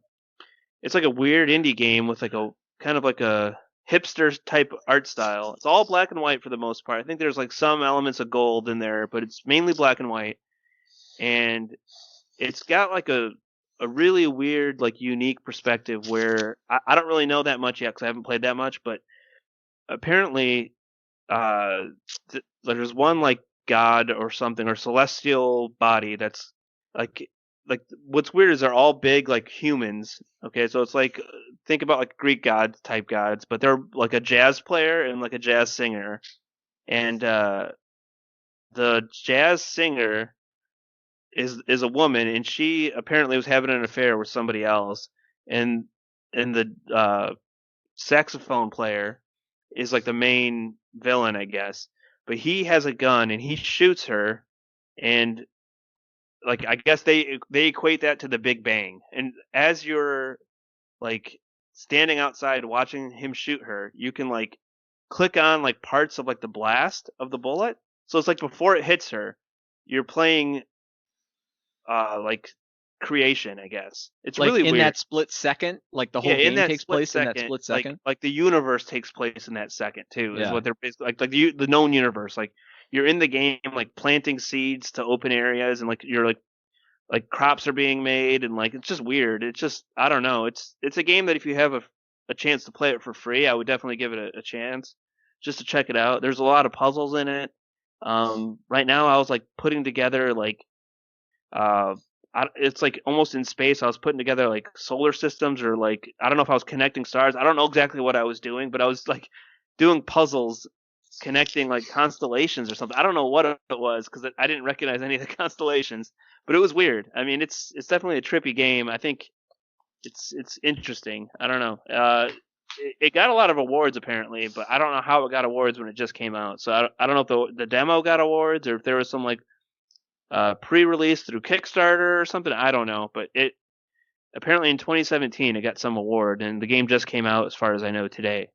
S5: weird indie game with like a kind of like a hipster type art style. It's all black and white for the most part. I think there's like some elements of gold in there, but it's mainly black and white. And it's got like a really weird, like unique perspective where I don't really know that much yet because I haven't played that much, but apparently there's one like god or something or celestial body that's like what's weird is they're all big like humans. Okay, so it's like think about like Greek gods type gods, but they're like a jazz player and like a jazz singer, and the jazz singer is a woman, and she apparently was having an affair with somebody else, and the saxophone player is like the main villain, I guess. But he has a gun and he shoots her, and like I guess they equate that to the Big Bang. And as you're like standing outside watching him shoot her, you can like click on like parts of like the blast of the bullet. So it's like before it hits her, you're playing like creation, I guess. It's
S1: like
S5: really
S1: in
S5: weird.
S1: that split second, like the whole
S5: Yeah, in
S1: game
S5: that
S1: takes
S5: split
S1: place in that
S5: second,
S1: split second.
S5: Like the universe takes place in that second too. Is
S1: Yeah.
S5: what they're basically like the known universe. Like you're in the game, like planting seeds to open areas, and like you're like crops are being made, and like it's just weird. It's just I don't know. It's a game that if you have a chance to play it for free, I would definitely give it a chance just to check it out. There's a lot of puzzles in it. Right now I was like putting together like it's like almost in space. I was putting together like solar systems or like I don't know if I was connecting stars. I don't know exactly what I was doing, but I was like doing puzzles connecting like constellations or something. I don't know what it was because I didn't recognize any of the constellations, but it was weird. I mean, it's definitely a trippy game. I think it's interesting. I don't know. It got a lot of awards apparently, but I don't know how it got awards when it just came out. So I don't know if the demo got awards or if there was some like pre-release through Kickstarter or something. I don't know, but it apparently in 2017 it got some award, and the game just came out as far as I know today.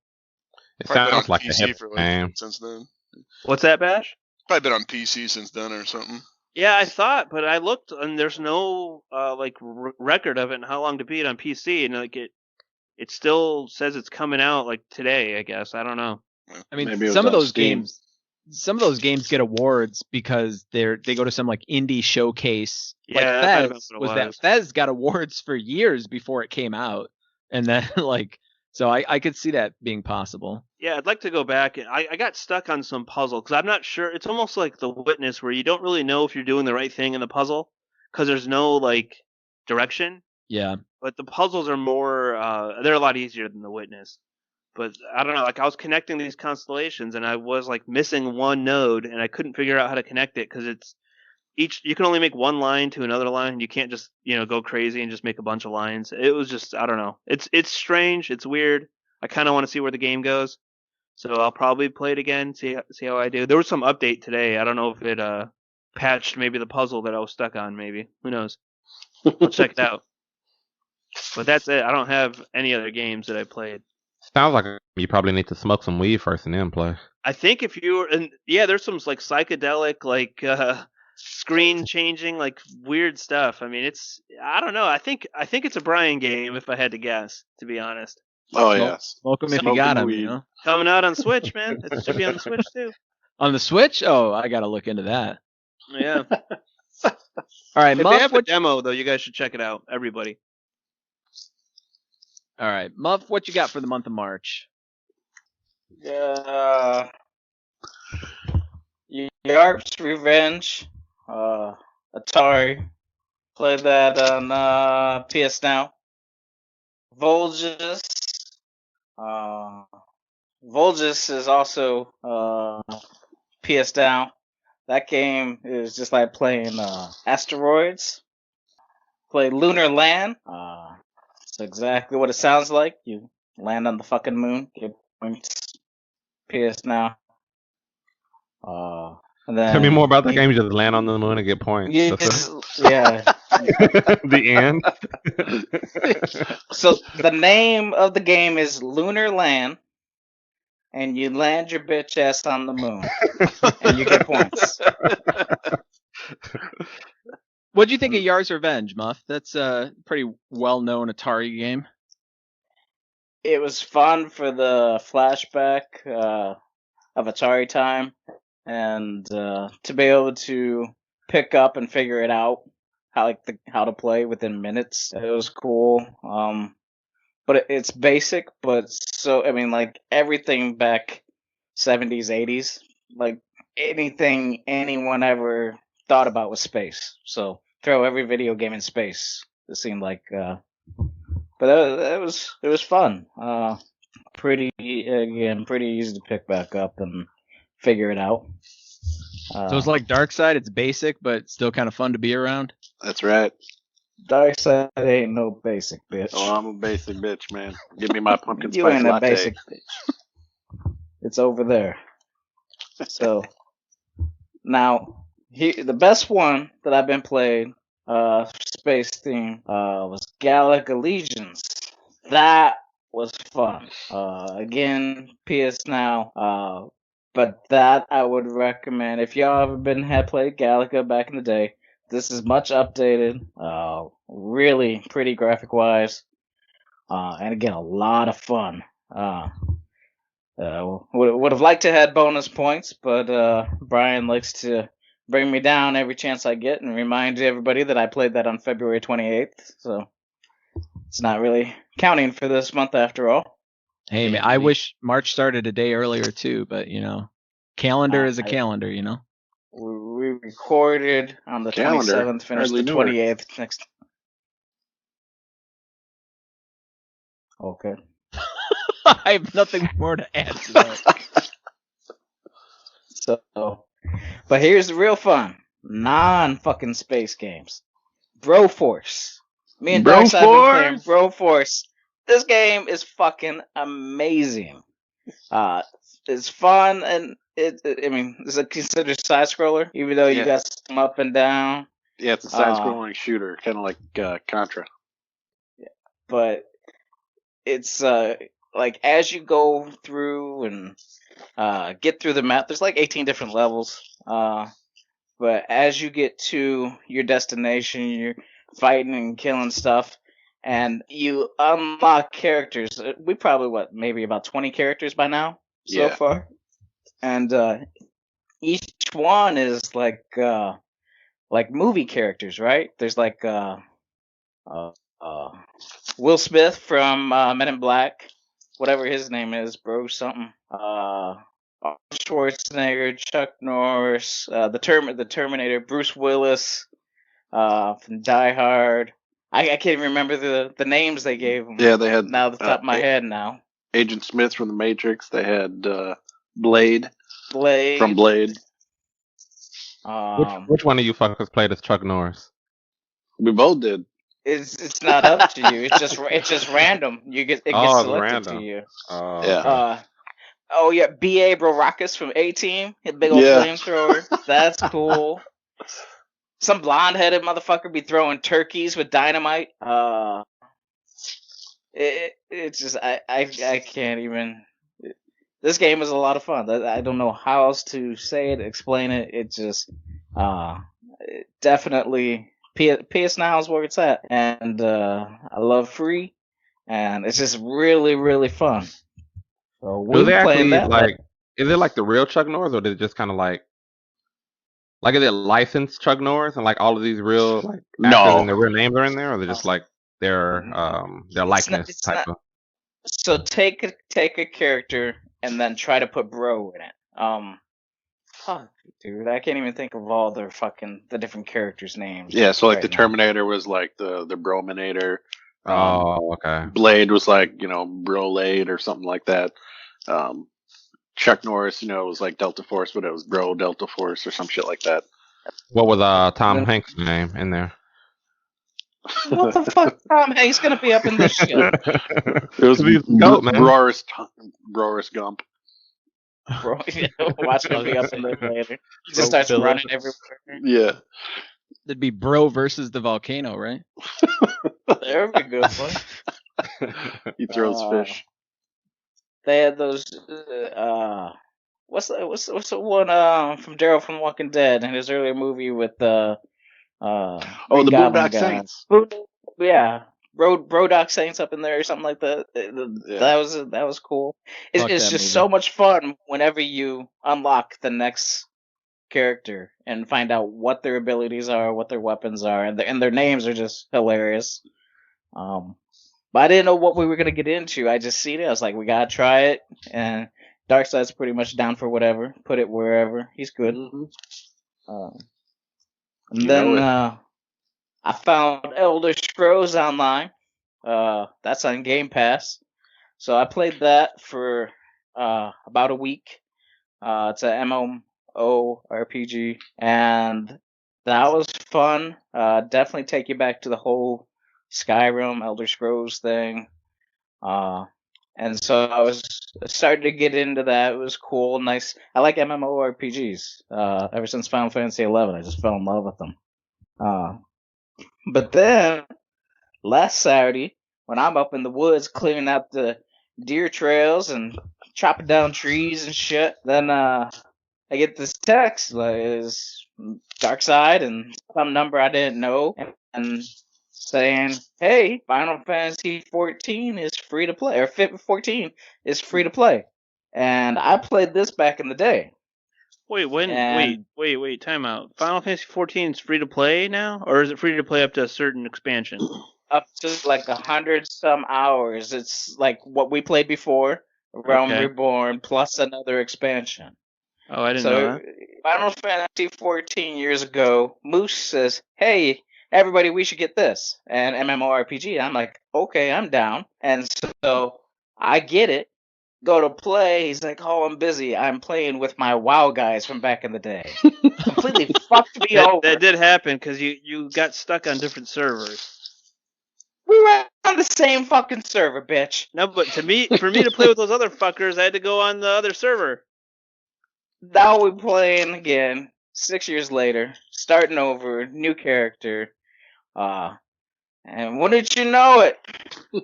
S2: It
S9: probably been
S2: sounds
S9: on
S2: like a
S9: PC
S2: hip
S9: for
S2: game.
S9: since then.
S5: What's that, Bash?
S9: Probably been on PC since then or something.
S5: Yeah, I thought, but I looked and there's no like record of it and how long to beat on PC, and like it still says it's coming out like today. I guess I don't know.
S1: I mean,
S4: Maybe it was
S1: some of
S4: on
S1: those
S4: Steam.
S1: games get awards because they go to some like indie showcase.
S5: Yeah,
S1: like
S5: that might have been
S1: Fez
S5: what it
S1: was that
S5: was.
S1: Fez got awards for years before it came out, and then like so I could see that being possible.
S5: Yeah, I'd like to go back. I got stuck on some puzzle because I'm not sure. It's almost like The Witness where you don't really know if you're doing the right thing in the puzzle because there's no like direction.
S1: Yeah.
S5: But the puzzles are more they're a lot easier than The Witness. But I don't know, like I was connecting these constellations and I was like missing one node and I couldn't figure out how to connect it because it's you can only make one line to another line. You can't just, go crazy and just make a bunch of lines. It was just I don't know. It's strange, it's weird. I kind of want to see where the game goes. So I'll probably play it again, see how I do. There was some update today. I don't know if it patched maybe the puzzle that I was stuck on maybe. Who knows? I'll check it out. But that's it. I don't have any other games that I played.
S2: Sounds like you probably need to smoke some weed first and then play.
S5: I think if you and yeah, there's some like psychedelic like screen changing like weird stuff. I mean, I don't know. I think it's a Brian game if I had to guess, to be honest.
S4: Oh
S1: Smoke-
S4: yes.
S1: Smoke 'em if you
S4: Smoking
S1: got 'em,
S4: weed.
S1: you know.
S5: Coming out on Switch, man. It should be on the Switch too.
S1: On the Switch? Oh, I gotta look into that.
S5: Yeah.
S1: All right,
S5: If they
S1: Muff.
S5: have a
S1: What?
S5: demo though, you guys should check it out. Everybody.
S1: All right, Muff. What you got for the month of March?
S6: Yarps Revenge, Atari. Played that on PS Now. Volgus. Volgus is also PS Now. That game is just like playing Asteroids. Play Lunar Land. It's exactly what it sounds like. You land on the fucking moon, get points. PS Now. And then
S2: Tell me more about that game. You just land on the moon and get points.
S6: Yeah,
S2: That's
S6: yeah.
S2: it? The end.
S6: So the name of the game is Lunar Land, and you land your bitch ass on the moon, and you get points.
S1: What'd you think of Yar's Revenge, Muff? That's a pretty well-known Atari game.
S6: It was fun for the flashback of Atari time, and to be able to pick up and figure it out, how to play within minutes. It was cool. But it's basic, but so I mean, like everything back 70s, 80s, like anything anyone ever thought about was space. So throw every video game in space. It seemed like, but it was fun. Pretty easy to pick back up and figure it out.
S1: So it's like Dark Side. It's basic, but still kind of fun to be around.
S4: That's right.
S6: Dark Side ain't no basic bitch.
S4: Oh, I'm a basic bitch, man. Give me my pumpkin
S6: You
S4: spice
S6: ain't a
S4: latte.
S6: basic bitch. It's over there. So now the best one that I've been playing, space theme, was Galactic Legions. That was fun. Again, PS Now. But that I would recommend if y'all had played Galaga back in the day. This is much updated, really pretty graphic wise, and again a lot of fun. Would have liked to have had bonus points, but Brian likes to bring me down every chance I get and remind everybody that I played that on February 28th. So it's not really counting for this month after all.
S1: Hey, man, I wish March started a day earlier too, but you know, calendar is a calendar, you know.
S6: We recorded on the
S4: Calendar.
S6: 27th, finished
S4: Hardly
S6: the
S4: knew her.
S6: 28th next. Okay.
S1: I have nothing more to add to that.
S6: So, but here's the real fun. Non-fucking space games. Broforce. Me and Darkseid have been playing Broforce. This game is fucking amazing. It's fun and it's a considered side scroller, even though you got some up and down.
S4: Yeah, it's a side-scrolling shooter, kind of like Contra.
S6: But it's like as you go through and get through the map, there's like 18 different levels. But as you get to your destination, you're fighting and killing stuff, and you unlock characters. We probably maybe about 20 characters by now so far, and each one is like movie characters, right? There's like Will Smith from Men in Black, whatever his name is, bro something. Schwarzenegger, Chuck Norris, the Terminator, Bruce Willis, from Die Hard. I can't even remember the names they gave him.
S4: Yeah, they had
S6: now off the top of my head now.
S4: Agent Smith from The Matrix. They had Blade.
S6: Blade
S4: from Blade.
S2: Which one of you fuckers played as Chuck Norris?
S4: We both did.
S6: It's not up to you. It's just random. It gets selected
S2: random.
S6: to you.
S2: Yeah.
S6: Oh yeah, B.A. Baracus from A-Team, his big old flamethrower. That's cool. Some blonde-headed motherfucker be throwing turkeys with dynamite. It's just I can't even. This game is a lot of fun. I don't know how else to say it, explain it. It just definitely PS Now is where it's at, and I love free. and it's just really, really fun. So
S2: Do
S6: we've
S2: they
S6: been playing
S2: actually
S6: that.
S2: like? Is it like the real Chuck Norris, or is it just kind of like is it licensed Chuck Norris and like all of these real like actors and their real names are in there, or they're just like their likeness
S6: It's
S2: type
S6: not.
S2: of?
S6: So take a character and then try to put bro in it. Fuck, dude, I can't even think of all the different characters' names.
S4: Yeah, so like
S6: right
S4: the
S6: now.
S4: Terminator was like the Brominator.
S2: Oh, okay.
S4: Blade was like, Brolade or something like that. Chuck Norris, was like Delta Force, but it was Bro Delta Force or some shit like that.
S2: What was Tom Hanks' name in there?
S6: What the fuck? Tom Hanks gonna be up in this shit?
S4: It was
S2: goat, man.
S4: Broris Gump.
S6: Bro, watch him be up in there later. He just
S10: Bro
S6: starts
S10: Phillip.
S6: running everywhere.
S4: Yeah.
S1: It'd be Bro versus the volcano, right?
S6: There would be a good one.
S4: He throws fish.
S6: They had those. What's the one from Daryl from Walking Dead in his earlier movie with the
S4: the
S6: Green Goblin
S4: Boondock
S6: guy.
S4: Saints.
S6: Yeah, Brodock Saints up in there or something like that. That was cool. It's
S1: Fuck
S6: it's
S1: that
S6: just
S1: movie.
S6: so much fun whenever you unlock the next character and find out what their abilities are, what their weapons are, and their names are just hilarious. But I didn't know what we were gonna get into. I just seen it. I was like, we gotta try it. And Darkseid's pretty much down for whatever. Put it wherever. He's good. And then I found Elder Scrolls Online. That's on Game Pass. So I played that for about a week. It's a MMORPG, and that was fun. Definitely take you back to the whole Skyrim, Elder Scrolls thing. And so I was starting to get into that. It was cool, nice. I like MMORPGs. Ever since Final Fantasy XI, I just fell in love with them. But then last Saturday, when I'm up in the woods clearing out the deer trails and chopping down trees and shit, then I get this text like it's Darkseid and some number I didn't know, and saying, "Hey, Final Fantasy 14 is free to play, or 14 is free to play." And I played this back in the day.
S5: Wait,
S6: And-
S5: wait, time out. Final Fantasy 14 is free to play now? Or is it free to play up to a certain expansion?
S6: Up to like 100 some hours. It's like what we played before, Realm
S5: Okay.
S6: Reborn plus another expansion.
S5: Oh, I didn't know that.
S6: Final Fantasy 14 years ago, Moose says, "Hey, everybody, we should get this." And MMORPG, I'm like, okay, I'm down. And so I get it, go to play. He's like, "Oh, I'm busy. I'm playing with my WoW guys from back in the day." Completely fucked me over.
S5: That did happen because you got stuck on different servers.
S6: We were on the same fucking server, bitch.
S5: No, but for me to play with those other fuckers, I had to go on the other server.
S6: Now we're playing again, 6 years later, starting over, new character. And wouldn't you know it,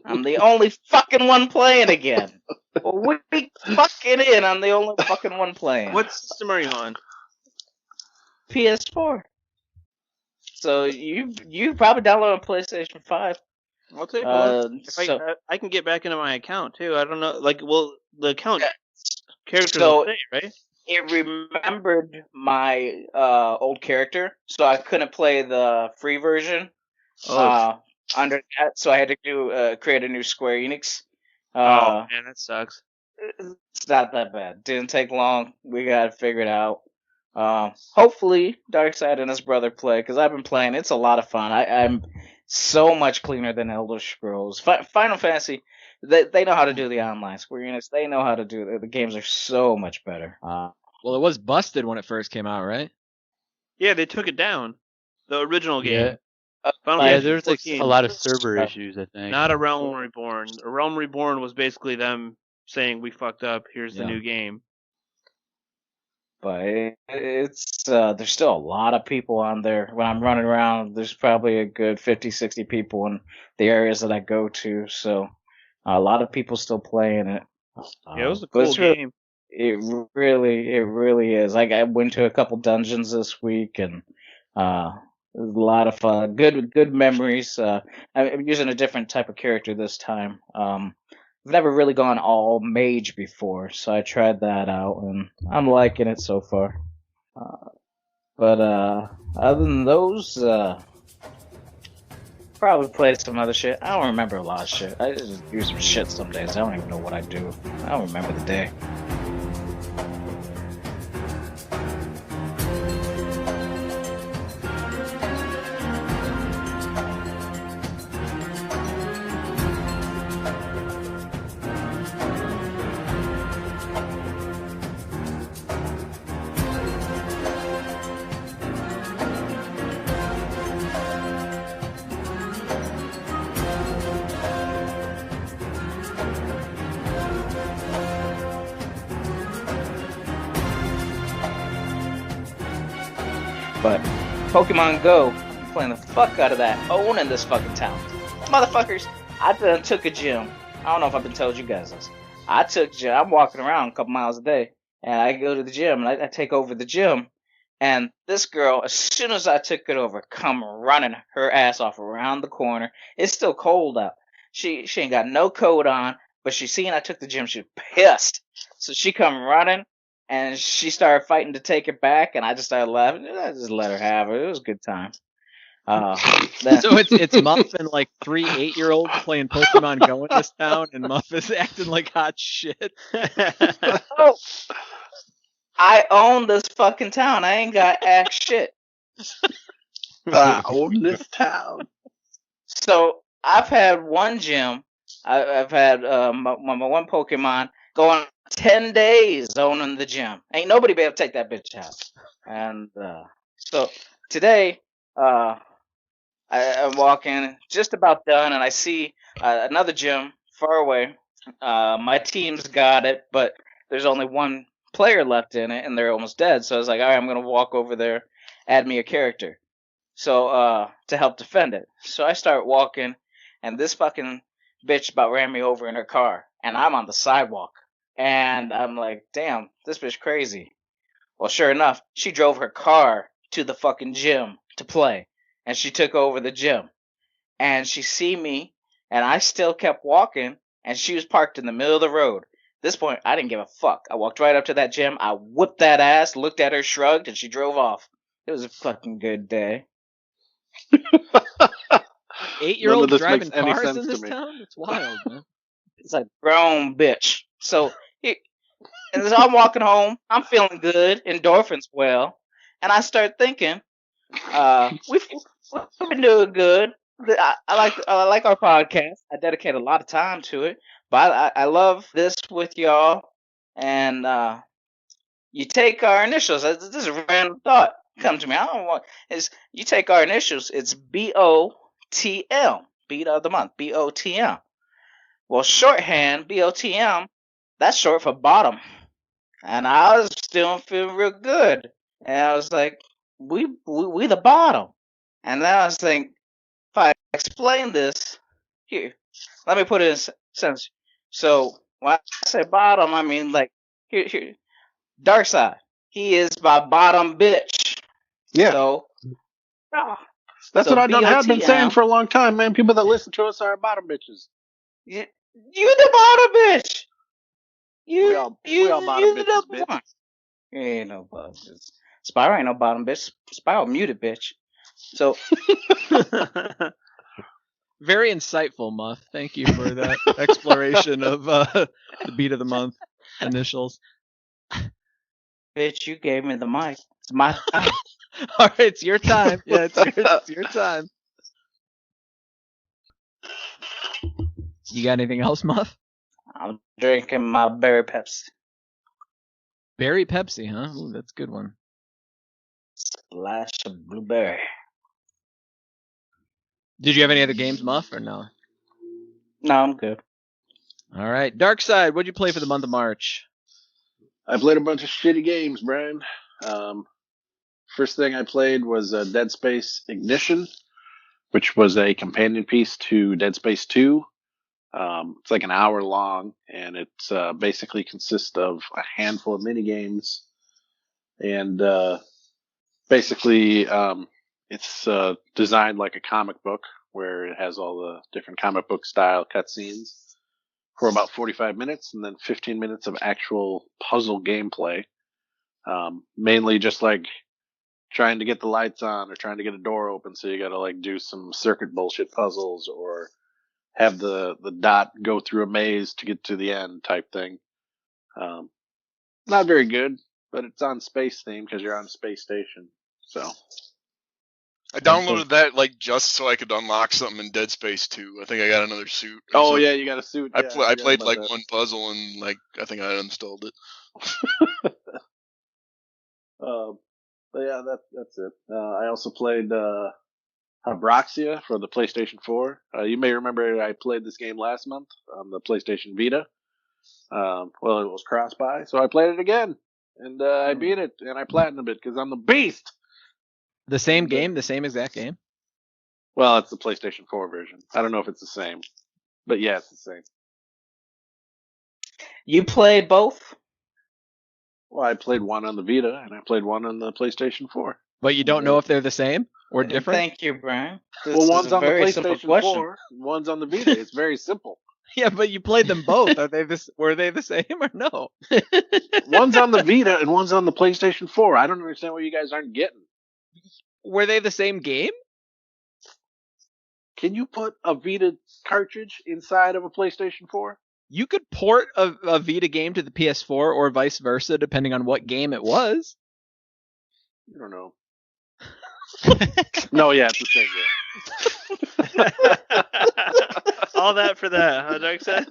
S6: I'm the only fucking one playing again. We fucking in, I'm the only fucking one playing.
S5: What system are you on?
S6: PS4. So you probably downloaded a PlayStation 5.
S5: I'll take one.
S6: So
S5: I can get back into my account too. I don't know, the account characters
S6: So-
S5: will stay, right?
S6: it remembered my old character, so I couldn't play the free version. Under that, so I had to create a new Square Enix.
S5: Oh man, that sucks.
S6: It's not that bad. Didn't take long. We got it figured out. Hopefully, Darkseid and his brother play, because I've been playing. It's a lot of fun. I'm so much cleaner than Elder Scrolls. Final Fantasy, they know how to do the online. Square Enix, they know how to do it. The games are so much better.
S1: Well, it was busted when it first came out, right?
S5: Yeah, they took it down. The original game.
S10: Yeah.
S5: Final
S10: Yeah,
S5: Fantasy
S10: there's like
S5: 14.
S10: a lot of server issues, I think.
S5: Not a Realm Reborn. A Realm Reborn was basically them saying we fucked up. Here's the
S1: Yeah.
S5: new game.
S6: But it's there's still a lot of people on there. When I'm running around, there's probably a good 50, 60 people in the areas that I go to. So a lot of people still playing it.
S5: Yeah, it was a
S6: But
S5: cool
S6: it's really-
S5: game.
S6: It really is. Like I went to a couple dungeons this week, and was a lot of good memories. I'm using a different type of character this time. I've never really gone all mage before, so I tried that out, and I'm liking it so far. But other than those, probably played some other shit. I don't remember a lot of shit. I just do some shit some days. I don't even know what I do. I don't remember the day. But Pokemon Go, I'm playing the fuck out of that, owning this fucking town. Motherfuckers, I done took a gym. I don't know if I've been told you guys this. I'm walking around a couple miles a day, and I go to the gym, and I take over the gym, and this girl, as soon as I took it over, come running her ass off around the corner. It's still cold out. She ain't got no coat on, but she seen I took the gym, she was pissed. So she come running, and she started fighting to take it back, and I just started laughing. I just let her have it. It was a good time.
S1: So it's Muff and like 3 8-year-olds playing Pokemon Go in this town, and Muff is acting like hot shit.
S6: Oh, I own this fucking town. I ain't got act shit.
S4: I own this town.
S6: So I've had one gym. I've had my one Pokemon going 10 days owning the gym. Ain't nobody be able to take that bitch out. And so today, I'm walking, just about done, and I see another gym far away. My team's got it, but there's only one player left in it, and they're almost dead. So I was like, all right, I'm going to walk over there, add me a character. So, to help defend it. So I start walking, and this fucking bitch about ran me over in her car, and I'm on the sidewalk. And I'm like, damn, this bitch crazy. Well, sure enough, she drove her car to the fucking gym to play, and she took over the gym. And she see me, and I still kept walking, and she was parked in the middle of the road. At this point, I didn't give a fuck. I walked right up to that gym, I whipped that ass, looked at her, shrugged, and she drove off. It was a fucking good day.
S1: 8-year-olds driving cars in this town? It's wild, man.
S6: It's a grown bitch. So, and as I'm walking home, I'm feeling good, endorphins well, and I start thinking, we've been doing good. I like our podcast. I dedicate a lot of time to it, but I love this with y'all. And you take our initials. This is a random thought come to me. I don't want is you take our initials. It's BOTM, beat of the month, BOTM. Well, shorthand BOTM. That's short for bottom. And I was still feeling real good. And I was like, we the bottom. And then I was thinking, if I explain this, here, let me put it in sense. So when I say bottom, I mean like here, dark side. He is my bottom bitch.
S4: Yeah.
S6: So
S4: that's what I have been saying for a long time, man. People that listen to us are bottom bitches.
S6: You the bottom bitch.
S4: We all bottom bitches, bitch.
S6: You ain't no bottom bitch. Spyro ain't no bottom bitch. Spyro muted bitch. So
S1: very insightful, Muff. Thank you for that exploration of the beat of the month initials.
S6: Bitch, you gave me the mic. It's my time.
S1: All right, it's your time. Yeah, it's your time. You got anything else, Muff?
S6: I'm drinking my berry Pepsi.
S1: Berry Pepsi, huh? Ooh, that's a good one.
S6: Splash of blueberry.
S1: Did you have any other games, Muff, or no?
S6: No, I'm good.
S1: All right. Dark Side, what'd you play for the month of March?
S4: I played a bunch of shitty games, Brian. First thing I played was Dead Space Ignition, which was a companion piece to Dead Space 2. It's like an hour long, and it basically consists of a handful of mini games. And basically, It's designed like a comic book, where it has all the different comic book style cutscenes for about 45 minutes, and then 15 minutes of actual puzzle gameplay. Mainly just like trying to get the lights on or trying to get a door open, so you got to like do some circuit bullshit puzzles or have the dot go through a maze to get to the end type thing. Not very good, but it's on space theme because you're on a space station. So
S9: I downloaded that like just so I could unlock something in Dead Space 2. I think I got another suit. or
S4: oh
S9: something.
S4: yeah, you got a suit.
S9: I,
S4: Yeah,
S9: pl- I
S4: forgot
S9: played
S4: about
S9: like
S4: that.
S9: one puzzle and like I think I uninstalled it.
S4: But yeah, that's it. I also played Broxia for the PlayStation 4. You may remember I played this game last month on the PlayStation Vita. Well, it was cross-buy, so I played it again, and I beat it, and I platinumed it because I'm the beast.
S1: The same game, the same exact game.
S4: Well, it's the PlayStation 4 version. I don't know if it's the same, but yeah, it's the same.
S6: You played both?
S4: Well, I played one on the Vita, and I played one on the PlayStation 4.
S1: But you don't know if they're the same or different?
S6: Thank you, Brian. This
S4: Well,
S6: is
S4: one's
S6: a
S4: on the
S6: very simple
S4: PlayStation
S6: question.
S4: 4, one's on the Vita. It's very simple.
S1: Yeah, but you played them both. Were they the same or no?
S4: One's on the Vita and one's on the PlayStation 4. I don't understand what you guys aren't getting.
S1: Were they the same game?
S4: Can you put a Vita cartridge inside of a PlayStation 4?
S1: You could port a Vita game to the PS4 or vice versa, depending on what game it was.
S4: I don't know. No, yeah, it's the same game.
S5: All that for that, huh, Darkseid?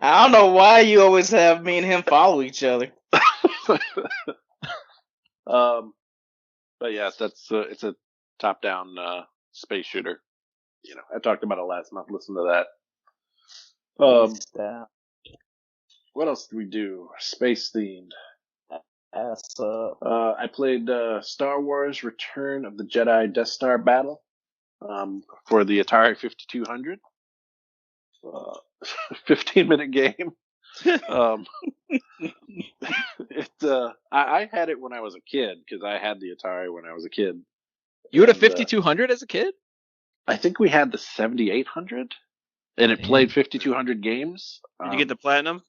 S6: I don't know why you always have me and him follow each other.
S4: But yes, it's a top-down space shooter. You know, I talked about it last month. Listen to that. What else did we do? Space themed. I played Star Wars: Return of the Jedi Death Star battle for the Atari 5200. 15-minute game. I had it when I was a kid because I had the Atari when I was a kid.
S1: You had a 5200 as a kid?
S4: I think we had the 7800, and it played 5200 games.
S5: Did you get the platinum?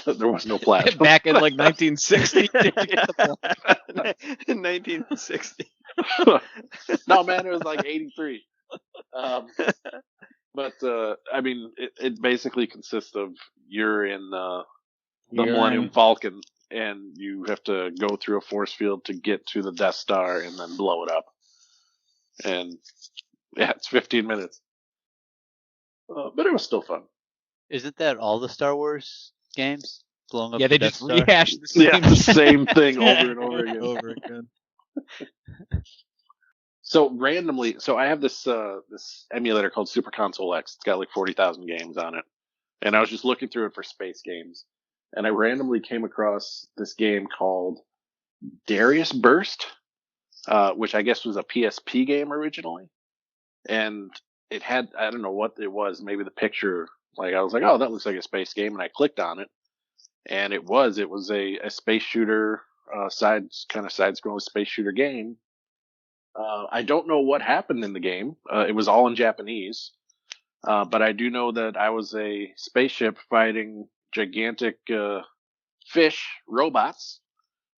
S4: There was no platinum.
S1: Back in like 1960.
S5: In 1960.
S4: No, man, it was like 83. But I mean, it basically consists of you're in the Millennium Falcon, and you have to go through a force field to get to the Death Star and then blow it up. And yeah, it's 15 minutes. But it was still fun.
S10: Isn't that all the Star Wars games? Blowing up
S1: Yeah,
S10: the
S1: they
S10: Death
S1: just
S10: Star?
S1: rehash the
S4: same thing over and over again.
S1: Over again.
S4: So randomly, I have this emulator called Super Console X. It's got like 40,000 games on it, and I was just looking through it for space games, and I randomly came across this game called Darius Burst, which I guess was a PSP game originally, and it had, I don't know what it was, maybe the picture, like I was like, oh, that looks like a space game, and I clicked on it, and it was a space shooter, side-scrolling space shooter game. I don't know what happened in the game. It was all in Japanese. But I do know that I was a spaceship fighting gigantic fish robots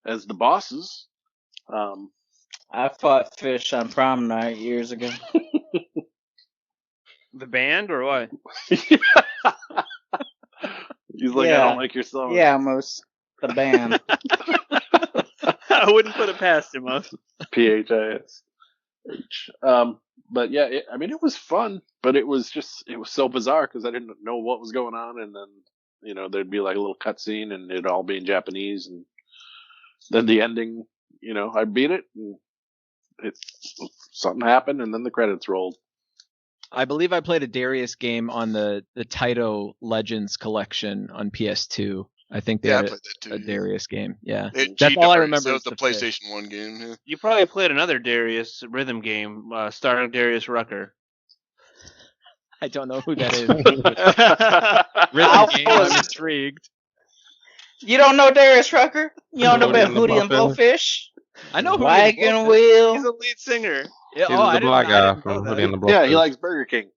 S4: as the bosses.
S6: I fought fish on prom night years ago.
S5: The band or what?
S4: He's like, I don't like your song.
S6: Yeah, most the band.
S5: I wouldn't put it past him, huh?
S4: PHIS. But yeah, it was fun, but it was so bizarre because I didn't know what was going on, and then there'd be like a little cutscene and it'd all be in Japanese, and then the ending, I beat it, and something happened, and then the credits rolled.
S1: I believe I played a Darius game on the Taito Legends collection on PS2. I think they had
S9: I played that too.
S1: a Darius game. Yeah,
S9: It
S1: that's all I remember.
S9: That was
S1: is
S9: the
S1: fish.
S9: PlayStation 1 game. Yeah.
S5: You probably played another Darius rhythm game, starring Darius Rucker.
S1: I don't know who that is. Rhythm game. I'm intrigued.
S6: You don't know Darius Rucker? You don't know about
S8: Hootie and the
S6: Hootie and
S8: Blowfish?
S6: Blowfish?
S1: I know Hootie
S6: Wagon
S1: and the Blowfish.
S6: Wheel.
S5: He's a lead singer.
S1: Yeah,
S2: He's
S1: oh, I
S2: the
S1: didn't,
S2: black
S1: I
S2: guy
S1: didn't know
S2: from
S1: that.
S2: Hootie and the
S4: Yeah, he
S2: Blowfish.
S4: likes Burger King.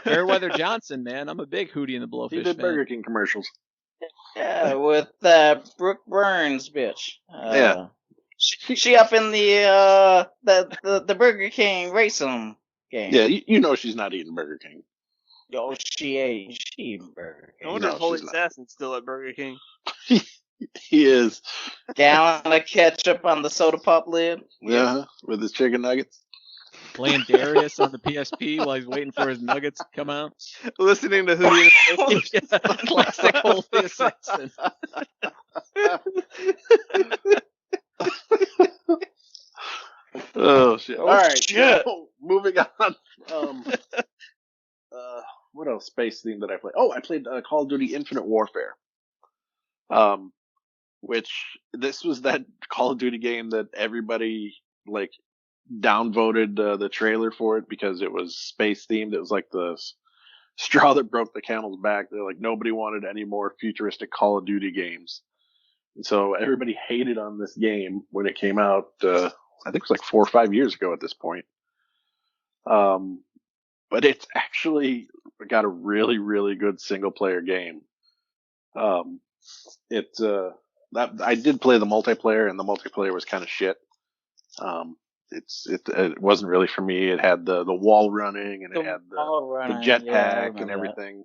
S1: Fairweather Johnson, man. I'm a big Hootie and the Blowfish
S4: He did
S1: fan.
S4: Burger King commercials.
S6: Yeah, with that Brooke Burns bitch.
S4: Yeah.
S6: She up in the Burger King racing game.
S4: Yeah, you know she's not eating Burger King.
S6: Oh, she eating Burger
S5: I
S6: King.
S5: wonder
S4: No,
S5: if Holy
S4: she's not.
S5: Assassin's still at Burger King.
S4: He is.
S6: Gallon of ketchup on the soda pop lid.
S4: Yeah, with his chicken nuggets.
S1: Playing Darius on the PSP while he's waiting for his nuggets to come out.
S5: Listening to Hootie and the Blowfish.
S1: Yeah, classic Holy Assassin.
S4: Oh shit!
S6: Oh,
S4: All right,
S6: shit.
S4: so, moving on. What else space theme did I play? Oh, I played Call of Duty Infinite Warfare. Which this was that Call of Duty game that everybody like downvoted the trailer for it because it was space themed. It was like the straw that broke the camel's back. They're like nobody wanted any more futuristic Call of Duty games, and so everybody hated on this game when it came out. I think it was like 4 or 5 years ago at this point. But it's actually got a really, really good single player game. That I did play the multiplayer, and the multiplayer was kind of shit. It wasn't really for me. It had the wall running, and it had the jetpack and everything.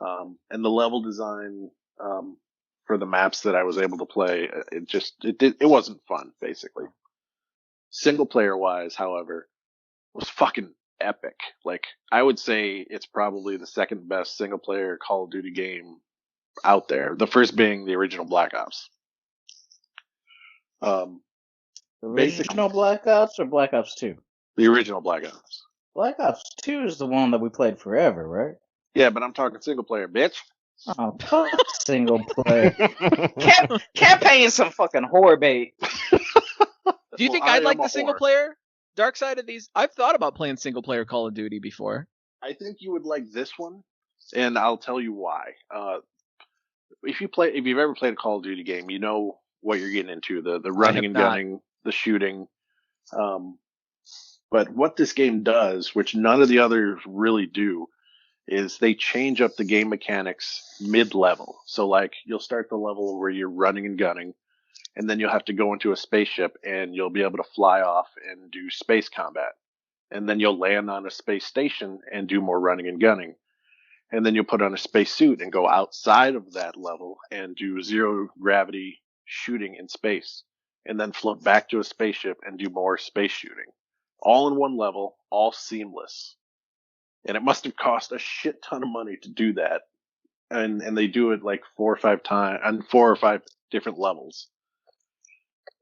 S4: And the level design for the maps that I was able to play, it wasn't fun, basically. Single player wise, however, was fucking epic. Like, I would say it's probably the second best single player Call of Duty game out there. The first being the original Black Ops.
S6: Original Black Ops or Black Ops 2?
S4: The original Black Ops.
S6: Black Ops 2 is the one that we played forever, right?
S4: Yeah, but I'm talking single player, bitch.
S6: Oh, fuck single player. Campaign's some fucking horror bait.
S1: Do you think I'd like the single player dark side of these? I've thought about playing single player Call of Duty before.
S4: I think you would like this one, and I'll tell you why. If you've ever played a Call of Duty game, you know what you're getting into, the running and gunning, the shooting. But what this game does, which none of the others really do, is they change up the game mechanics mid-level. So like you'll start the level where you're running and gunning, and then you'll have to go into a spaceship and you'll be able to fly off and do space combat. And then you'll land on a space station and do more running and gunning. And then you'll put on a space suit and go outside of that level and do zero gravity shooting in space. And then float back to a spaceship and do more space shooting. All in one level, all seamless. And it must have cost a shit ton of money to do that. And they do it like 4 or 5 times on 4 or 5 different levels.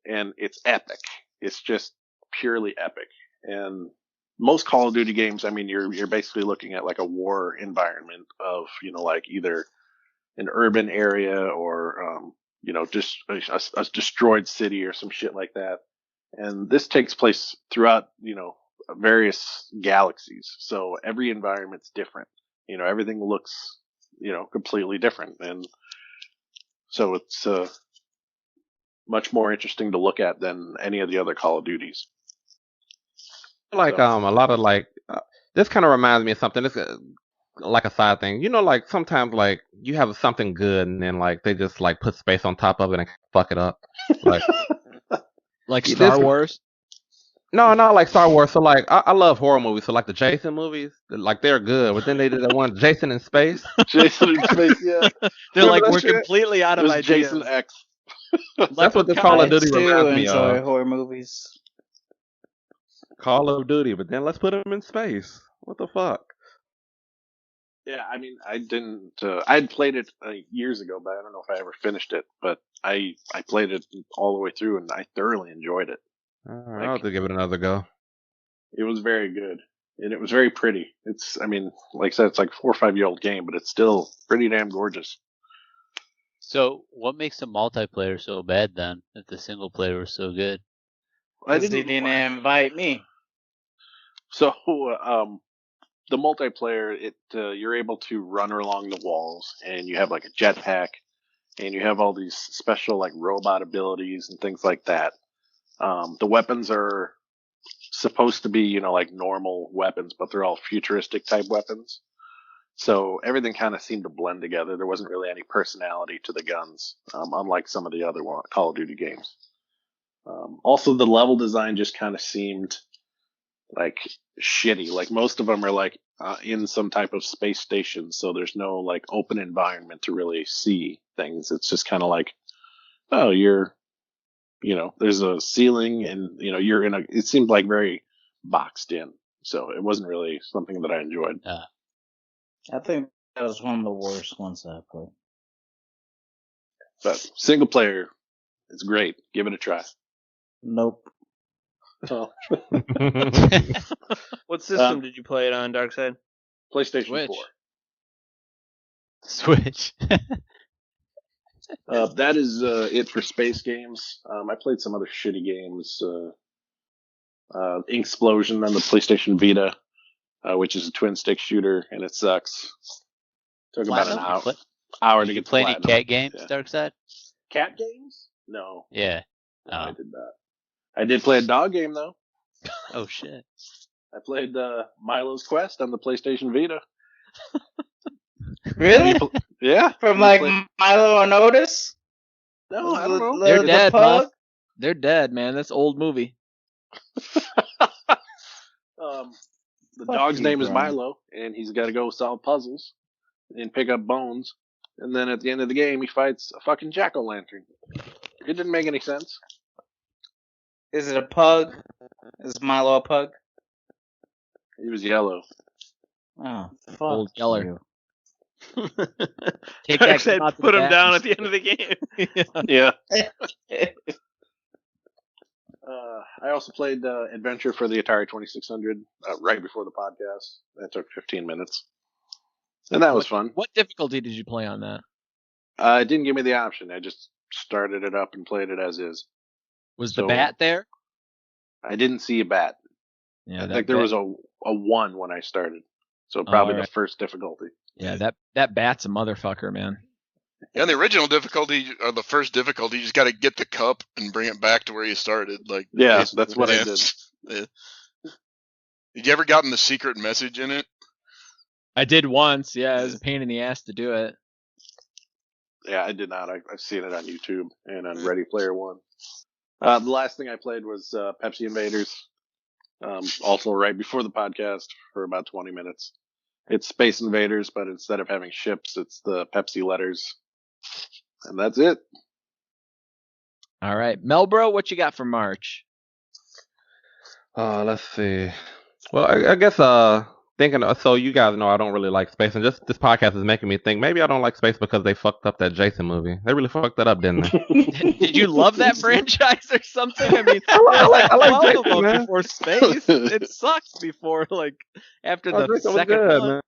S4: And it's epic. It's just purely epic. And most Call of Duty games, I mean, you're basically looking at like a war environment of, like either an urban area or, just a destroyed city or some shit like that. And this takes place throughout, various galaxies. So every environment's different. Everything looks, completely different. And so it's much more interesting to look at than any of the other Call of Duties.
S2: Like a lot of this kind of reminds me of something. This like a side thing. Like sometimes like you have something good and then like they just like put space on top of it and fuck it up. Like
S1: like Star Wars.
S2: No, not like Star Wars. So like I love horror movies. So like the Jason movies, like they're good. But then they did that one Jason in space.
S4: Jason in space, yeah.
S1: They're like we're completely out of ideas.
S4: Jason X.
S2: That's what this Call of Duty reminds me of.
S6: I enjoy horror movies.
S2: Call of Duty, but then let's put them in space. What the fuck?
S4: Yeah, I mean, I didn't. I'd played it years ago, but I don't know if I ever finished it. But I played it all the way through, and I thoroughly enjoyed it.
S2: I'll have to give it another go.
S4: It was very good, and it was very pretty. I mean, like I said, it's like 4 or 5 year old game, but it's still pretty damn gorgeous.
S10: So, what makes the multiplayer so bad then, if the single player was so good?
S6: They didn't invite me.
S4: So, the multiplayer, you're able to run along the walls, and you have like a jetpack, and you have all these special like robot abilities and things like that. The weapons are supposed to be, you know, like normal weapons, but they're all futuristic type weapons. So everything kind of seemed to blend together. There wasn't really any personality to the guns, unlike some of the other Call of Duty games. Also, the level design just kind of seemed like shitty. Like most of them are like in some type of space station, so there's no like open environment to really see things. It's just kind of like, oh, there's a ceiling, and you're in a. It seemed like very boxed in, so it wasn't really something that I enjoyed.
S6: I think that was one of the worst ones that I played.
S4: But single player, it's great. Give it a try.
S6: Nope.
S4: Oh.
S5: What system did you play it on, Darkside?
S4: PlayStation
S1: Switch.
S4: 4.
S10: Switch.
S4: That is it for space games. I played some other shitty games. Inksplosion on the PlayStation Vita, which is a twin stick shooter, and it sucks. Took about an hour to
S10: Did you
S4: get to
S10: play any
S4: platinum.
S10: cat games,
S4: Yeah.
S10: Darkside?
S4: Cat games? No.
S10: Yeah.
S4: No, I did not. I did play a dog game though.
S10: Oh shit.
S4: I played Milo's Quest on the PlayStation Vita.
S6: Really?
S4: Yeah.
S6: From like Milo and Otis?
S4: No, I don't know.
S1: They're
S6: The
S1: dead,
S6: pug?
S1: Muff. They're dead, man. That's an old movie.
S4: The
S6: Fuck
S4: dog's
S6: you,
S4: name is
S6: Brian.
S4: Milo, and he's got to go solve puzzles and pick up bones. And then at the end of the game, he fights a fucking jack-o'-lantern. It didn't make any sense.
S6: Is it a pug? Is Milo a pug?
S4: He was yellow.
S6: Oh, fuck.
S1: Old Yeller.
S6: you.
S1: Take that
S5: Darkseid
S1: out to
S5: put
S1: the
S5: him
S1: back
S5: down
S1: and
S5: at the end of the game.
S4: Yeah. I also played Adventure for the Atari 2600 right before the podcast. That took 15 minutes. And that was fun.
S1: What difficulty did you play on that?
S4: It didn't give me the option. I just started it up and played it as is.
S1: Was the
S4: So-
S1: bat there?
S4: I didn't see a bat.
S1: Yeah,
S4: I
S1: that
S4: think there
S1: bat-
S4: was a 1 when I started. So probably the
S1: alright.
S4: first difficulty.
S1: Yeah, that bat's a motherfucker, man.
S9: Yeah, the original difficulty, or the first difficulty, you just got to get the cup and bring it back to where you started. Like,
S4: Yeah, that's what I
S9: yeah.
S4: did.
S9: Yeah. Did you ever gotten the secret message in it?
S1: I did once. Yeah, it was a pain in the ass to do it.
S4: Yeah, I did not. I've seen it on YouTube and on Ready Player One. The last thing I played was Pepsi Invaders. Also right before the podcast for about 20 minutes. It's Space Invaders, but instead of having ships, it's the Pepsi letters. And that's it.
S1: All right, Melbro, what you got for March?
S2: Let's see. Well, I guess thinking. So you guys know I don't really like space, and just this podcast is making me think maybe I don't like space because they fucked up that Jason movie. They really fucked that up, didn't they?
S1: Did you love that franchise or something? I mean,
S2: I like
S1: Jason
S2: Jason, man.
S1: before space. It sucked before, like, after the
S2: Jason was
S1: second
S2: good,
S1: one.
S2: man.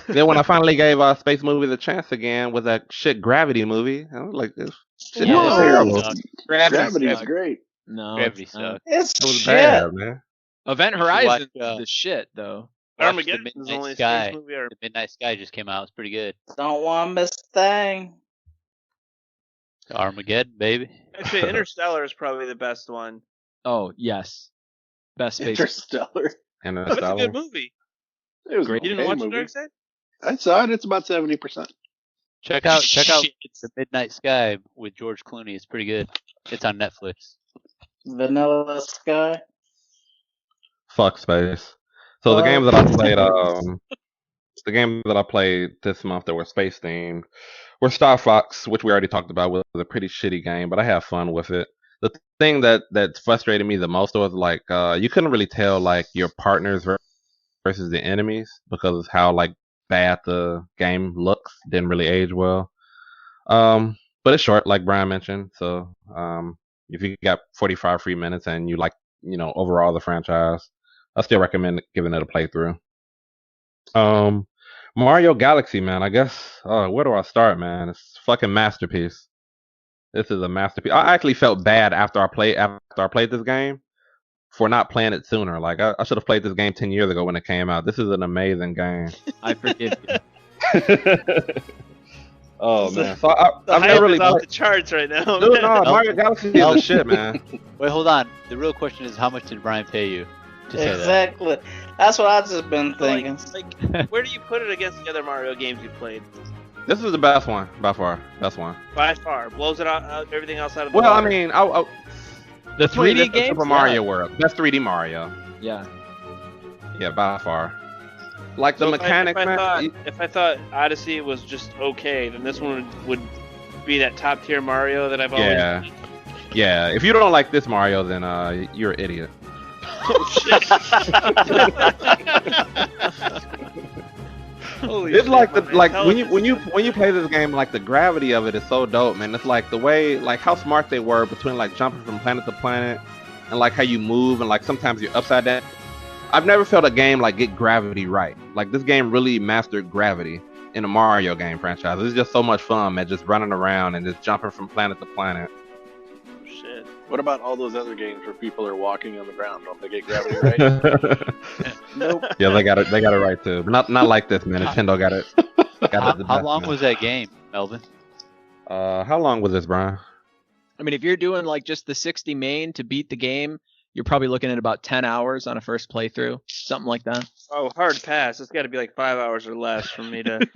S2: Then when I finally gave space movies a chance again with that shit Gravity movie, I was like, this shit
S1: Yeah,
S2: was
S1: that
S2: terrible.
S1: sucked.
S4: Gravity's
S1: sucked.
S4: great.
S1: No,
S10: Gravity
S1: it's not.
S10: sucked.
S6: It's
S2: It was
S6: shit.
S2: bad, man.
S1: Event
S10: You should
S1: Horizon,
S10: watch,
S1: the shit though.
S10: Watch
S5: Armageddon
S10: the
S5: is the
S10: Midnight
S5: only
S10: Sky.
S5: space movie ever.
S10: The Midnight Sky just came out. It's pretty good.
S6: Don't want to miss a thing.
S10: Armageddon, baby.
S5: Actually, Interstellar is probably the best one.
S1: Oh yes, best space.
S4: Interstellar.
S2: And
S5: That's a good movie.
S4: It was
S1: Great.
S4: an
S5: You didn't
S4: okay
S5: watch
S4: movie.
S5: Darkseid?
S4: I saw it. It's about 70%.
S10: Check out
S1: Shit.
S10: The Midnight Sky with George Clooney. It's pretty good. It's on Netflix.
S6: Vanilla Sky.
S2: Fuck space. So the games that I played, the games that I played this month that were space themed were Star Fox, which we already talked about, was a pretty shitty game, but I had fun with it. The thing that frustrated me the most was like you couldn't really tell like your partners versus the enemies because of how like bad the game looks. Didn't really age well. But it's short, like Brian mentioned. So if you got 45 free minutes and you like, overall the franchise, I still recommend giving it a playthrough. Mario Galaxy, man. I guess where do I start, man? It's a fucking masterpiece. This is a masterpiece. I actually felt bad after I played this game for not playing it sooner. Like I should have played this game 10 years ago when it came out. This is an amazing game.
S1: I forgive you.
S2: Oh
S5: The-
S2: man, so
S5: The
S2: I've
S5: hype
S2: never really
S5: is off
S2: played.
S5: the charts right now.
S2: Dude, no, Mario Galaxy is the shit, man.
S10: Wait, hold on. The real question is, how much did Brian pay you to say that?
S6: Exactly. That's what I've just been
S5: Like,
S6: thinking.
S5: where do you put it against the other Mario games you played?
S2: This is the best one by far. Best one.
S5: By far, blows it out everything else out of the
S2: Well, I
S5: water.
S2: mean,
S1: The
S2: between
S1: 3D
S2: this and
S1: games,
S2: Super Mario World. Best 3D Mario.
S1: Yeah.
S2: Yeah, by far. Like the
S5: So
S2: mechanics, man.
S5: if I thought Odyssey was just okay, then this one would be that top tier Mario that I've always.
S2: Yeah. Yeah. If you don't like this Mario, then you're an idiot.
S5: Oh shit! Holy
S2: It's
S5: shit,
S2: like
S5: my
S2: when you play this game, like the gravity of it is so dope, man. It's like the way, like how smart they were between like jumping from planet to planet, and like how you move, and like sometimes you're upside down. I've never felt a game like get gravity right. Like this game really mastered gravity in a Mario game franchise. It's just so much fun, man. Just running around and just jumping from planet to planet.
S5: Shit.
S4: What about all those other games where people are walking on the ground? Don't they get gravity right?
S6: Nope.
S2: Yeah, they got it right too, but not like this, man. Nintendo got it. Got it the
S10: How
S2: best,
S10: long
S2: man.
S10: was that game, Melvin?
S2: How long was this, Brian?
S1: I mean, if you're doing like just the 60 main to beat the game, you're probably looking at about 10 hours on a first playthrough, something like that.
S5: Oh, hard pass. It's got to be like 5 hours or less for me to.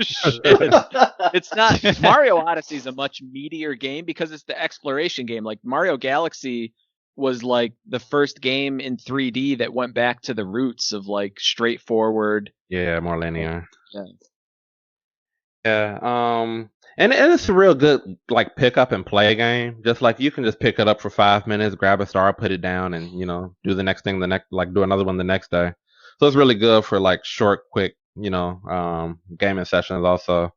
S1: It's not Mario Odyssey is a much meatier game because it's the exploration game. Like Mario Galaxy was like the first game in 3D that went back to the roots of like straightforward.
S2: Yeah, more linear.
S1: Yeah.
S2: Yeah. And it's a real good like pick up and play game. Just like you can just pick it up for 5 minutes, grab a star, put it down, and do the next thing do another one the next day. So it's really good for like short, quick, gaming sessions also.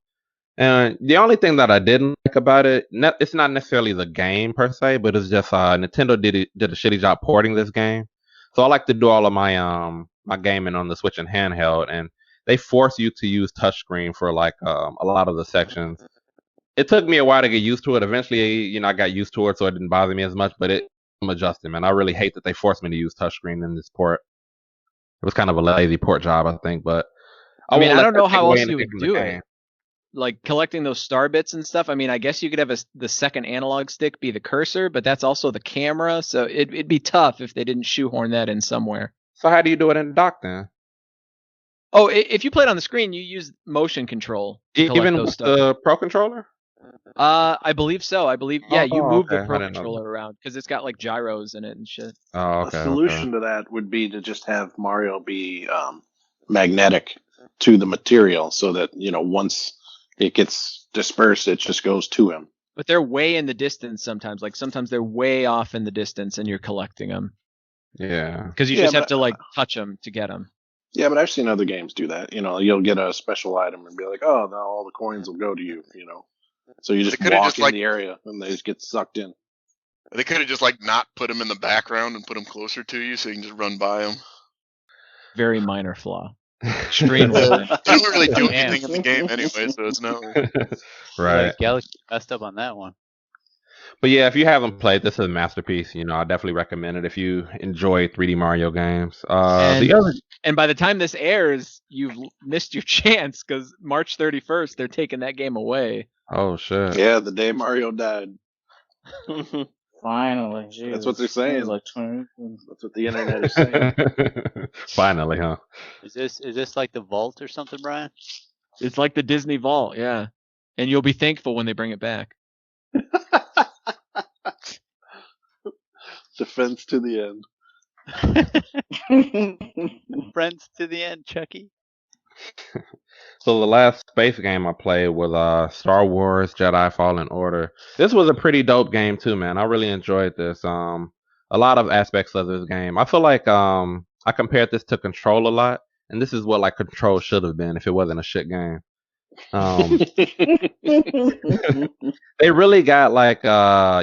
S2: And the only thing that I didn't like about it, it's not necessarily the game per se, but it's just Nintendo did a shitty job porting this game. So I like to do all of my my gaming on the Switch and handheld, and they force you to use touchscreen for like a lot of the sections. It took me a while to get used to it. Eventually, I got used to it, so it didn't bother me as much. But I'm adjusting, man. I really hate that they forced me to use touchscreen in this port. It was kind of a lazy port job, I think. But
S1: I mean,
S2: won't
S1: I
S2: let
S1: don't
S2: that
S1: know
S2: take
S1: how
S2: away
S1: else you
S2: anything
S1: would
S2: from the
S1: do
S2: game.
S1: it. Like collecting those star bits and stuff. I mean, I guess you could have the second analog stick be the cursor, but that's also the camera. So it'd be tough if they didn't shoehorn that in somewhere.
S2: So how do you do it in the dock then?
S1: Oh, if you play it on the screen, you use motion control to collect
S2: Even
S1: those
S2: with
S1: stuff.
S2: the Pro controller?
S1: I believe so. I believe, yeah, you
S2: Oh,
S1: move
S2: okay.
S1: the
S2: I
S1: Pro
S2: didn't know
S1: controller around because it's got like gyros in it and shit.
S2: Oh, okay.
S4: A solution to that would be to just have Mario be magnetic to the material, so that once it gets dispersed, it just goes to him.
S1: But they're way in the distance sometimes. Like sometimes they're way off in the distance, and you're collecting them
S2: Yeah.
S1: because you
S4: Yeah,
S1: just have
S4: but-
S1: to like touch them to get them.
S4: Yeah, but I've seen other games do that. You'll get a special item and be like, oh, now all the coins will go to you. So you just
S9: could've
S4: walk
S9: just,
S4: in
S9: like-
S4: the area and they just get sucked in.
S9: They could have just like not put him in the background and put him closer to you so you can just run by him.
S1: Very minor flaw. Extremely minor.
S9: They don't really do
S10: Damn.
S9: anything in the game anyway, so it's not.
S2: Right.
S10: Yeah, Galaxy messed up on that one.
S2: But yeah, if you haven't played, this is a masterpiece. I definitely recommend it if you enjoy 3D Mario games.
S1: And by the time this airs, you've missed your chance because March 31st, they're taking that game away.
S2: Oh shit.
S4: Yeah, the day Mario died.
S6: Finally, geez.
S4: That's what they're saying.
S6: It was like 20.
S4: That's what the internet is saying.
S2: Finally, huh?
S10: Is this like the vault or something, Brian?
S1: It's like the Disney Vault, yeah. And you'll be thankful when they bring it back.
S4: Defense to the end.
S10: Friends to the end, Chucky.
S2: So the last space game I played was Star Wars Jedi Fallen Order. This was a pretty dope game too, man. I really enjoyed this. A lot of aspects of this game. I feel like I compared this to Control a lot, and this is what like Control should have been if it wasn't a shit game. They really got like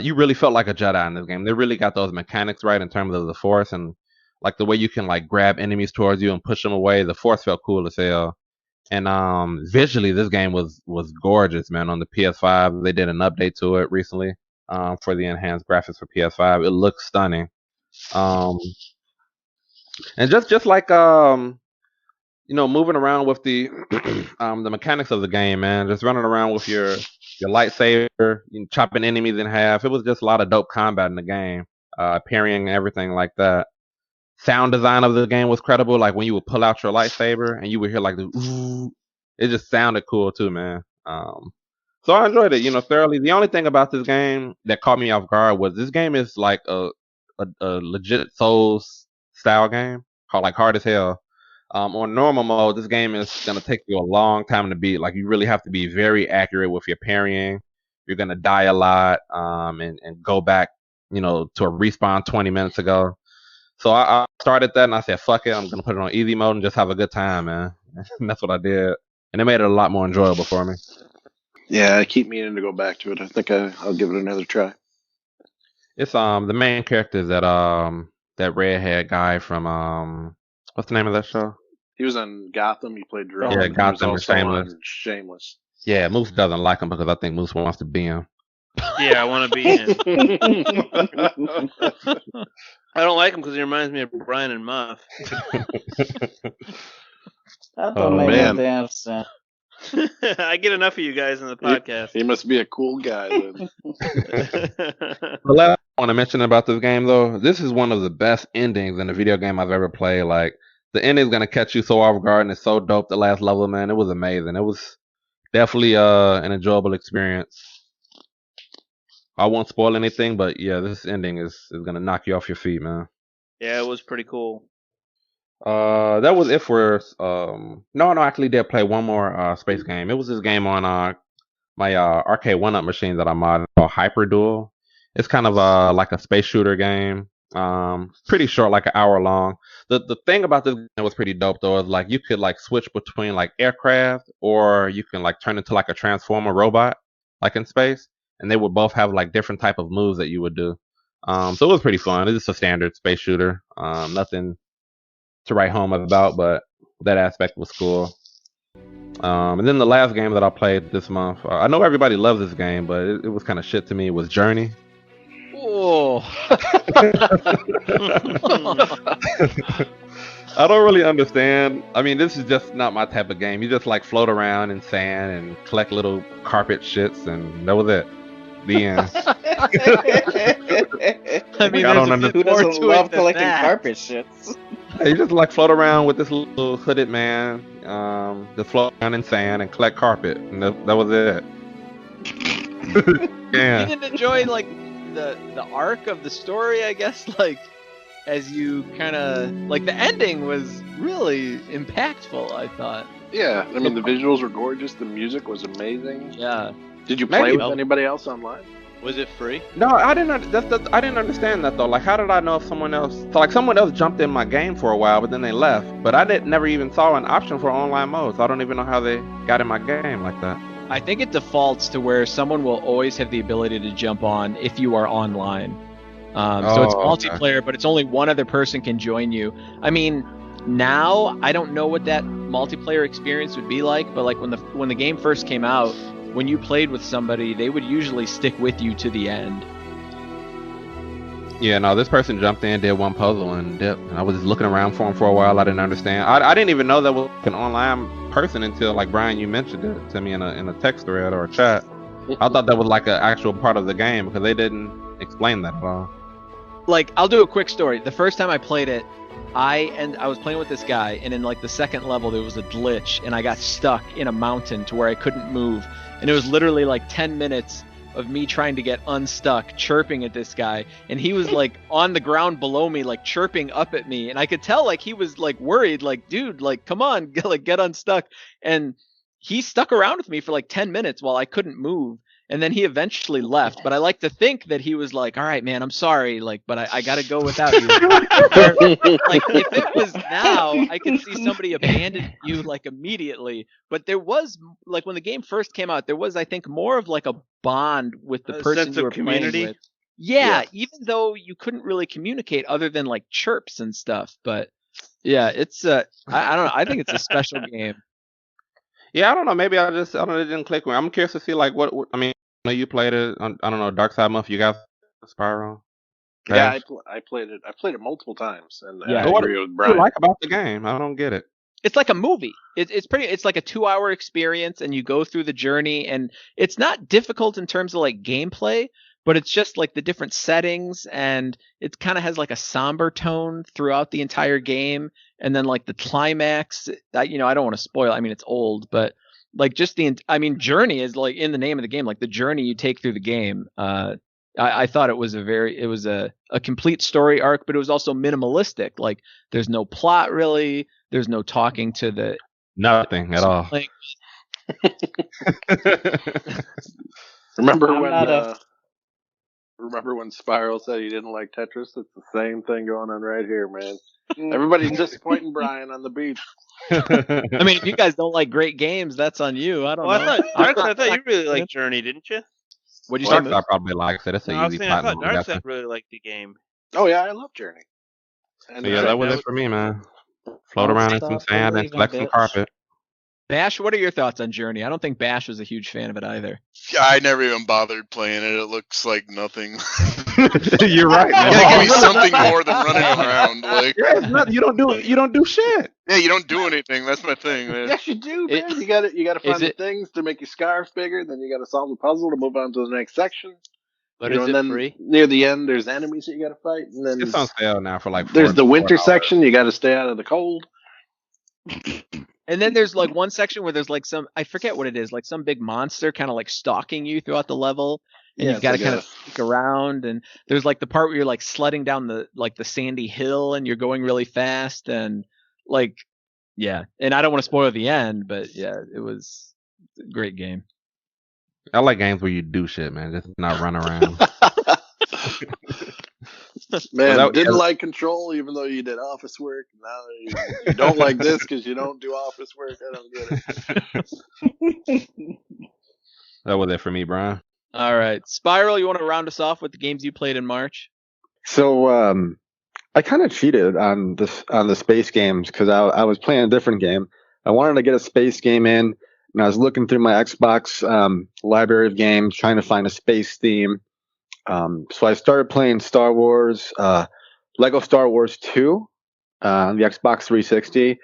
S2: you really felt like a Jedi in this game. They really got those mechanics right in terms of the Force and like the way you can like grab enemies towards you and push them away. The Force felt cool as hell. And visually this game was gorgeous, man. On the PS5, they did an update to it recently for the enhanced graphics for PS5. It looks stunning. And just like moving around with the the mechanics of the game, man. Just running around with your lightsaber, chopping enemies in half. It was just a lot of dope combat in the game, parrying and everything like that. Sound design of the game was credible. Like when you would pull out your lightsaber and you would hear like the ooh, it just sounded cool too, man. So I enjoyed it, thoroughly. The only thing about this game that caught me off guard was this game is like a legit Souls style game, called like hard as hell. On normal mode, this game is gonna take you a long time to beat. Like you really have to be very accurate with your parrying. You're gonna die a lot, and go back, to a respawn 20 minutes ago. So I started that and I said, fuck it, I'm gonna put it on easy mode and just have a good time, man. And that's what I did, and it made it a lot more enjoyable for me.
S4: Yeah, I keep meaning to go back to it. I think I'll give it another try.
S2: It's the main character is that redhead guy from what's the name of that show?
S4: He was on Gotham. He played Jerome.
S2: Yeah,
S4: He was
S2: Gotham or
S4: also
S2: Shameless.
S4: on Shameless.
S2: Yeah, Moose doesn't like him because I think Moose wants to be him.
S5: Yeah, I want to be him. I don't like him because he reminds me of Brian and Muff.
S6: That don't make
S4: man.
S6: no damn sense.
S5: I get enough of you guys in the podcast.
S4: He must be a cool guy then.
S2: The last I want to mention about this game, though, this is one of the best endings in a video game I've ever played. Like, the ending's gonna catch you so off guard, and it's so dope. The last level, man, it was amazing. It was definitely an enjoyable experience. I won't spoil anything, but yeah, this ending is gonna knock you off your feet, man.
S5: Yeah, it was pretty cool.
S2: That was it for no, I actually did play one more space game. It was this game on my arcade 1-up machine that I modded called Hyper Duel. It's kind of like a space shooter game. Pretty short, like an hour long. The thing about this game that was pretty dope though is like you could like switch between like aircraft, or you can like turn into like a transformer robot, like in space, and they would both have like different type of moves that you would do. So it was pretty fun. It's just a standard space shooter. Nothing to write home about, but that aspect was cool. And then the last game that I played this month, I know everybody loves this game, but it was kind of shit to me, was Journey.
S1: Oh.
S2: I don't really understand. I mean, this is just not my type of game. You just like float around in sand and collect little carpet shits, and that was it. The end.
S1: I mean,
S2: I don't
S1: there's a
S2: understand.
S1: bit
S6: Who
S1: more
S6: doesn't
S1: to
S6: love
S1: it than
S6: collecting
S1: that.
S6: carpet shits?
S2: You just like float around with this little hooded man, just float around in sand and collect carpet, and that was it. Yeah.
S1: You didn't enjoy like the arc of the story, I guess. Like, as you kind of like, the ending was really impactful, I thought.
S4: Yeah, I mean the visuals were gorgeous. The music was amazing.
S1: Yeah.
S4: Did you play
S2: Maybe.
S4: with anybody else online?
S10: Was it free?
S2: No, I didn't. I didn't understand that though. Like, how did I know if someone else? So, like, someone else jumped in my game for a while, but then they left. But I never even saw an option for online mode, so I don't even know how they got in my game like that.
S1: I think it defaults to where someone will always have the ability to jump on if you are online. So it's
S2: Oh, okay.
S1: multiplayer, but it's only one other person can join you. I mean, now I don't know what that multiplayer experience would be like, but like when the game first came out, when you played with somebody, they would usually stick with you to the end.
S2: Yeah, no, this person jumped in, did one puzzle, and dipped. And I was just looking around for him for a while. I didn't understand. I didn't even know that was an online person until, like, Brian, you mentioned it to me in a text thread or a chat. I thought that was like an actual part of the game because they didn't explain that at all.
S1: Like, I'll do a quick story. The first time I played it, I was playing with this guy, and in like the second level there was a glitch, and I got stuck in a mountain to where I couldn't move, and it was literally like 10 minutes of me trying to get unstuck, chirping at this guy, and he was like on the ground below me, like chirping up at me, and I could tell like he was like worried, like, dude, like, come on, get unstuck. And he stuck around with me for like 10 minutes while I couldn't move. And then he eventually left, but I like to think that he was like, all right, man, I'm sorry, like, but I got to go without you. Like, if it was now, I could see somebody abandon you, like, immediately. But there was, like, when the game first came out, there was, I think, more of, like, a bond with the
S5: A
S1: person
S5: sense
S1: you
S5: of
S1: were
S5: community?
S1: playing with. Yeah, even though you couldn't really communicate other than, like, chirps and stuff. But, yeah, it's, I don't know, I think it's a special game.
S2: Yeah, I don't know. Maybe it didn't click with me. I'm curious to see like what I mean. I know you played it. I don't know. Dark Side Month. You guys, Spyro.
S4: Yeah,
S2: Bash?
S4: I played it. I played it multiple times, and
S1: Yeah.
S4: I
S2: What
S4: agree with
S2: do you
S4: Brian.
S2: like about the game? I don't get it.
S1: it's like a movie. It's like a 2-hour experience, and you go through the journey, and it's not difficult in terms of like gameplay, but it's just like the different settings, and it kind of has like a somber tone throughout the entire game, and then like the climax. I don't want to spoil. I mean, it's old, but like just journey is like in the name of the game, like the journey you take through the game. I thought it was a complete story arc, but it was also minimalistic. Like there's no plot really. There's no talking to the
S2: nothing at all.
S4: Remember when Spiral said he didn't like Tetris? It's the same thing going on right here, man. Everybody's disappointing Brian on the beach.
S1: I mean, if you guys don't like great games, that's on you. I don't know.
S5: I thought you really liked Journey, didn't you?
S1: What'd you say?
S2: I probably liked it. It's an easy
S5: I thought
S2: platform.
S5: Darkseid really liked the game.
S4: Oh yeah, I love Journey.
S2: And yeah, that was it for me, man. Float around in some sand and collect some carpet.
S1: Bash, what are your thoughts on Journey? I don't think Bash was a huge fan of it either.
S9: Yeah, I never even bothered playing it. It looks like nothing.
S2: You're right.
S9: Man. Yeah, give me something more than running around. Like,
S2: you don't do shit.
S9: Yeah, you don't do anything. That's my thing, man.
S4: Yes, you do, man. You gotta find the things to make your scarf bigger. Then you gotta solve the puzzle to move on to the next section.
S10: But is it free?
S4: Near the end, there's enemies that you gotta fight, and then
S2: it's on sale now for like.
S4: There's the winter section. You gotta stay out of the cold.
S1: And then there's like one section where there's like I forget what it is, like some big monster kind of like stalking you throughout the level, and you've got to kind of sneak around. And there's like the part where you're like sledding down the sandy hill, and you're going really fast, and like, yeah. And I don't want to spoil the end, but yeah, it was a great game.
S2: I like games where you do shit, man, just not run around.
S4: Man, didn't like Control even though you did office work. Now you don't like this because you don't do office work. I don't get it.
S2: That was it for me, Brian.
S1: All right. Spiral, you want to round us off with the games you played in March?
S8: So I kind of cheated on the space games because I was playing a different game. I wanted to get a space game in, and I was looking through my Xbox library of games trying to find a space theme. So I started playing Star Wars, Lego Star Wars 2 on the Xbox 360.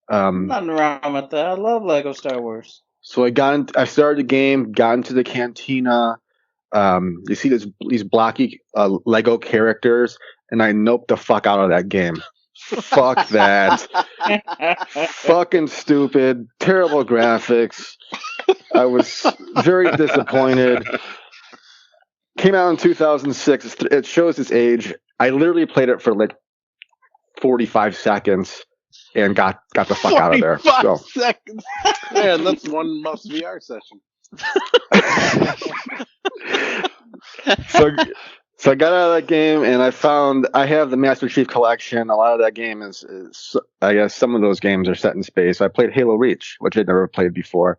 S6: Nothing wrong with that. I love Lego Star Wars.
S8: So I started the game, got into the cantina. You see these blocky Lego characters, and I noped the fuck out of that game. Fuck that. Fucking stupid. Terrible graphics. I was very disappointed. Came out in 2006. It shows its age. I literally played it for like 45 seconds and got the fuck out of there.
S4: 45 seconds. Man, that's one must VR session.
S8: So I got out of that game, and I have the Master Chief Collection. A lot of that game is I guess some of those games are set in space. I played Halo Reach, which I'd never played before.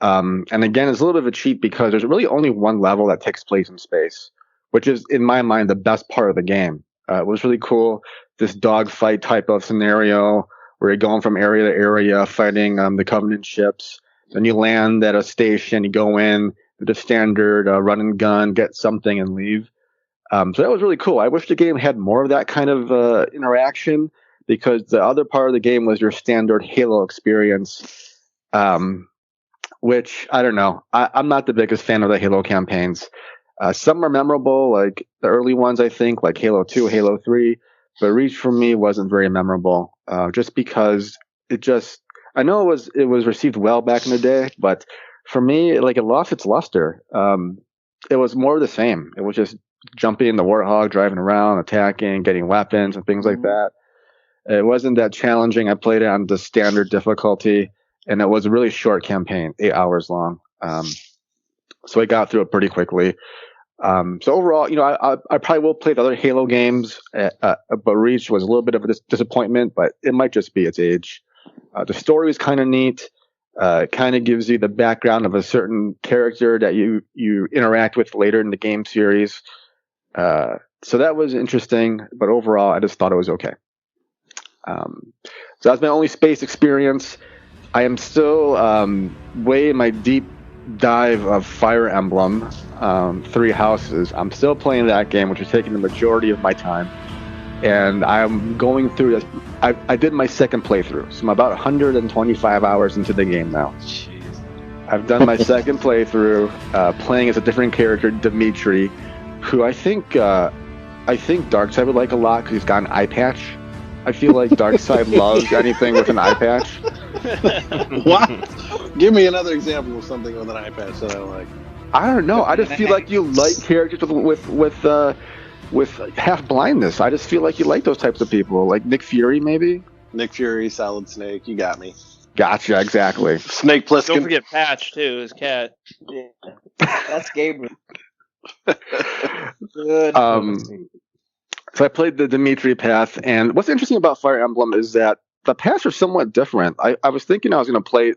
S8: And again, it's a little bit of a cheat because there's really only one level that takes place in space, which is, in my mind, the best part of the game. It was really cool. This dogfight type of scenario where you're going from area to area fighting the Covenant ships. Then you land at a station, you go in with a standard run and gun, get something, and leave. So that was really cool. I wish the game had more of that kind of interaction because the other part of the game was your standard Halo experience. Which, I don't know. I'm not the biggest fan of the Halo campaigns. Some are memorable, like the early ones, I think, like Halo 2, Halo 3. But Reach for me wasn't very memorable, just because I know it was received well back in the day, but for me, it lost its luster. It was more of the same. It was just jumping in the Warthog, driving around, attacking, getting weapons and things like that. It wasn't that challenging. I played it on the standard difficulty. And it was a really short campaign, 8 hours long. So I got through it pretty quickly. So overall, I probably will play the other Halo games, but Reach was a little bit of a disappointment, but it might just be its age. The story is kind of neat. It kind of gives you the background of a certain character that you interact with later in the game series. So that was interesting, but overall, I just thought it was okay. So that's my only space experience. I am still way in my deep dive of Fire Emblem, 3 Houses. I'm still playing that game, which is taking the majority of my time. and I'm going through this. I did my second playthrough, so I'm about 125 hours into the game now.
S1: Jeez.
S8: I've done my second playthrough, playing as a different character, Dimitri, who I think Darkseid would like a lot because he's got an eye patch. I feel like Darkseid loves anything with an eye patch.
S4: What? Give me another example of something with an eye patch that I like.
S8: I don't know. I just feel like you like characters with half blindness. I just feel like you like those types of people, like Nick Fury, maybe.
S4: Nick Fury, Solid Snake, you got me.
S8: Gotcha, exactly.
S4: Snake Plissken.
S5: Don't forget Patch too, his cat.
S6: Yeah. That's Gabriel. Good.
S8: So I played the Dimitri path, and what's interesting about Fire Emblem is that the paths are somewhat different. I was thinking I was going to play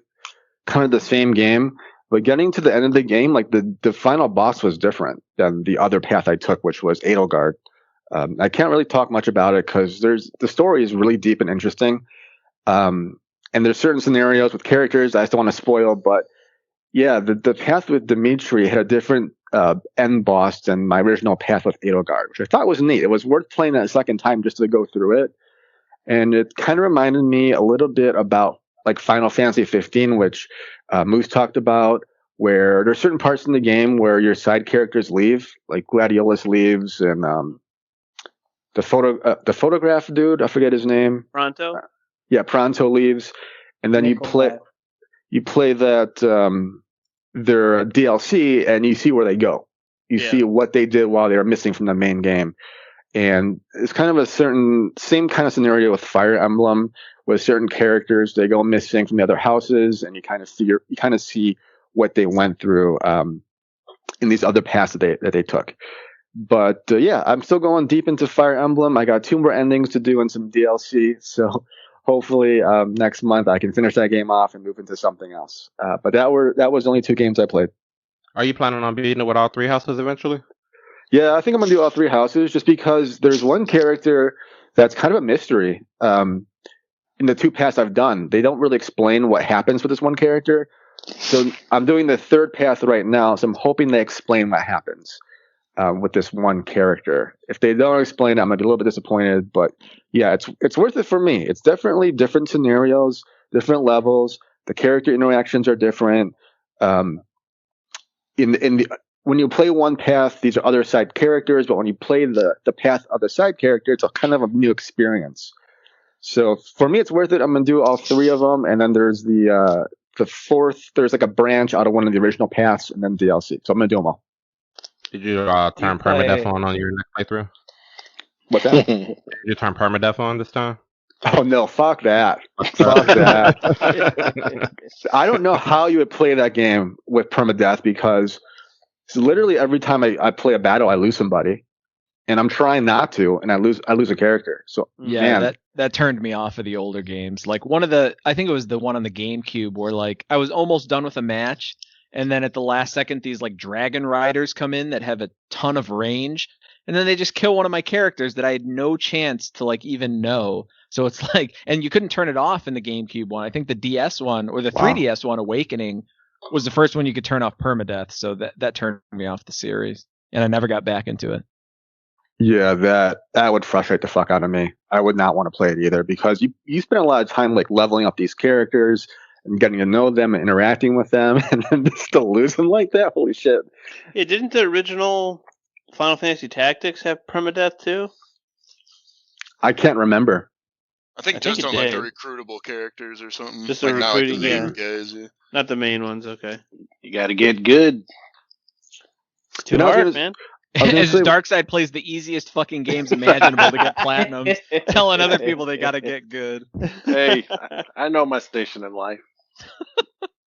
S8: kind of the same game, but getting to the end of the game, like the final boss was different than the other path I took, which was Edelgard. I can't really talk much about it because the story is really deep and interesting. And there's certain scenarios with characters I just don't want to spoil, but yeah, the path with Dimitri had a different end boss than my original path with Edelgard, which I thought was neat. It was worth playing that a second time just to go through it. And it kind of reminded me a little bit about like Final Fantasy 15, which Moose talked about, where there's certain parts in the game where your side characters leave, like Gladiolus leaves, and the photograph dude, I forget his name.
S5: Pronto?
S8: Yeah, Pronto leaves, and then you play that their DLC, and you see where they go. You see what they did while they were missing from the main game. And it's kind of a same kind of scenario with Fire Emblem, with certain characters, they go missing from the other houses, and you kind of see what they went through in these other paths that they took. But yeah, I'm still going deep into Fire Emblem. I got 2 more endings to do and some DLC, so hopefully next month I can finish that game off and move into something else. But that was only 2 games I played.
S2: Are you planning on beating it with all 3 houses eventually?
S8: Yeah, I think I'm going to do all 3 houses just because there's one character that's kind of a mystery. In the 2 paths I've done, they don't really explain what happens with this one character. So I'm doing the 3rd path right now, so I'm hoping they explain what happens with this one character. If they don't explain it, I'm going to be a little bit disappointed. But yeah, it's worth it for me. It's definitely different scenarios, different levels. The character interactions are different. When you play one path, these are other side characters, but when you play the path of the side character, it's a kind of a new experience. So for me, it's worth it. I'm going to do all 3 of them, and then there's the 4th. There's like a branch out of one of the original paths, and then DLC. So I'm going to do them all.
S2: Did you turn permadeath on your next playthrough?
S8: What's that?
S2: Did you turn permadeath on this time?
S8: Oh no, fuck that. Fuck that. I don't know how you would play that game with permadeath because literally every time I play a battle, I lose somebody. And I'm trying not to, and I lose a character. So
S1: yeah,
S8: man.
S1: that turned me off of the older games. Like I think it was the one on the GameCube where like I was almost done with a match, and then at the last second these like dragon riders come in that have a ton of range, and then they just kill one of my characters that I had no chance to like even know. So it's like, and you couldn't turn it off in the GameCube one. I think the DS one or the 3DS one, Awakening, was the first one you could turn off permadeath. So that turned me off the series, and I never got back into it.
S8: Yeah, that would frustrate the fuck out of me. I would not want to play it either because you spend a lot of time like leveling up these characters and getting to know them and interacting with them, and then just to lose them like that. Holy shit!
S5: Yeah, didn't the original Final Fantasy Tactics have permadeath too?
S8: I can't remember.
S9: I think just on like the recruitable characters or something.
S5: Just
S9: like
S5: the
S9: not like the
S5: recruiting,
S9: main guys. Yeah.
S5: Not the main ones. Okay.
S4: You got to get good.
S5: It's too hard, man.
S1: As Darkseid plays the easiest fucking games imaginable to get platinums, telling other people they gotta get good.
S4: Hey, I know my station in life.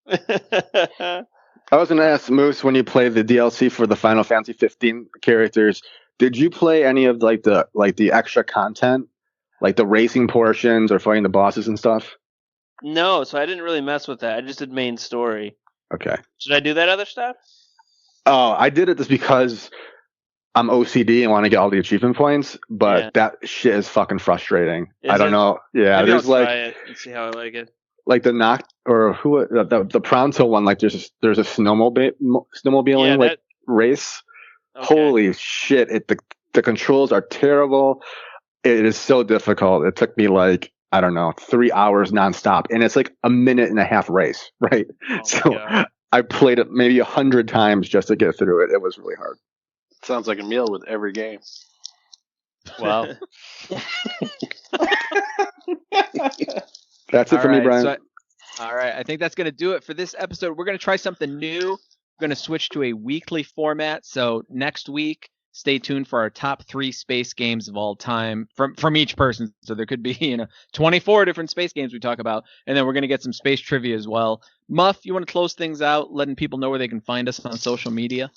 S8: I was gonna ask Moose, when you play the DLC for the Final Fantasy 15 characters, did you play any of like the extra content, like the racing portions or fighting the bosses and stuff?
S5: No, so I didn't really mess with that. I just did main story.
S8: Okay.
S5: Should I do that other stuff?
S8: Oh, I did it just because I'm OCD and want to get all the achievement points, but that shit is fucking frustrating. I don't know. Yeah,
S5: maybe
S8: there's
S5: I'll
S8: like
S5: try it and see how I like it.
S8: Like the the Pronto one. Like there's a snowmobiling race. Okay. Holy shit! The controls are terrible. It is so difficult. It took me like, I don't know, 3 hours nonstop. And it's like a minute and a half race, right?
S5: Oh my
S8: So
S5: God.
S8: I played it maybe 100 times just to get through it. It was really hard.
S4: Sounds like a meal with every game.
S10: Wow.
S8: That's it for me, Brian.
S1: All right, I think that's going to do it for this episode. We're going to try something new. We're going to switch to a weekly format. So next week, stay tuned for our top 3 space games of all time from each person. So there could be 24 different space games we talk about, and then we're going to get some space trivia as well. Muff, you want to close things out, letting people know where they can find us on social media?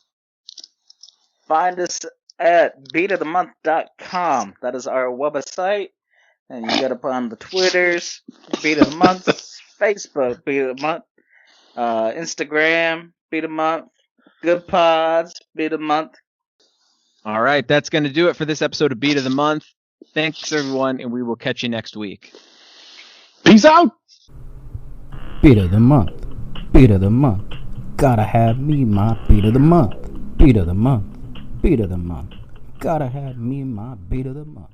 S6: Find us at beatofthemonth.com. That is our website. And you get up on the Twitters, Beat of the Month, Facebook, Beat of the Month, Instagram, Beat of the Month, Good Pods, Beat of the Month.
S1: All right, that's going to do it for this episode of Beat of the Month. Thanks, everyone, and we will catch you next week.
S8: Peace out!
S7: Beat of the month. Beat of the month. Gotta have me my beat of the month. Beat of the month. Beat of the month. Gotta have me my beat of the month.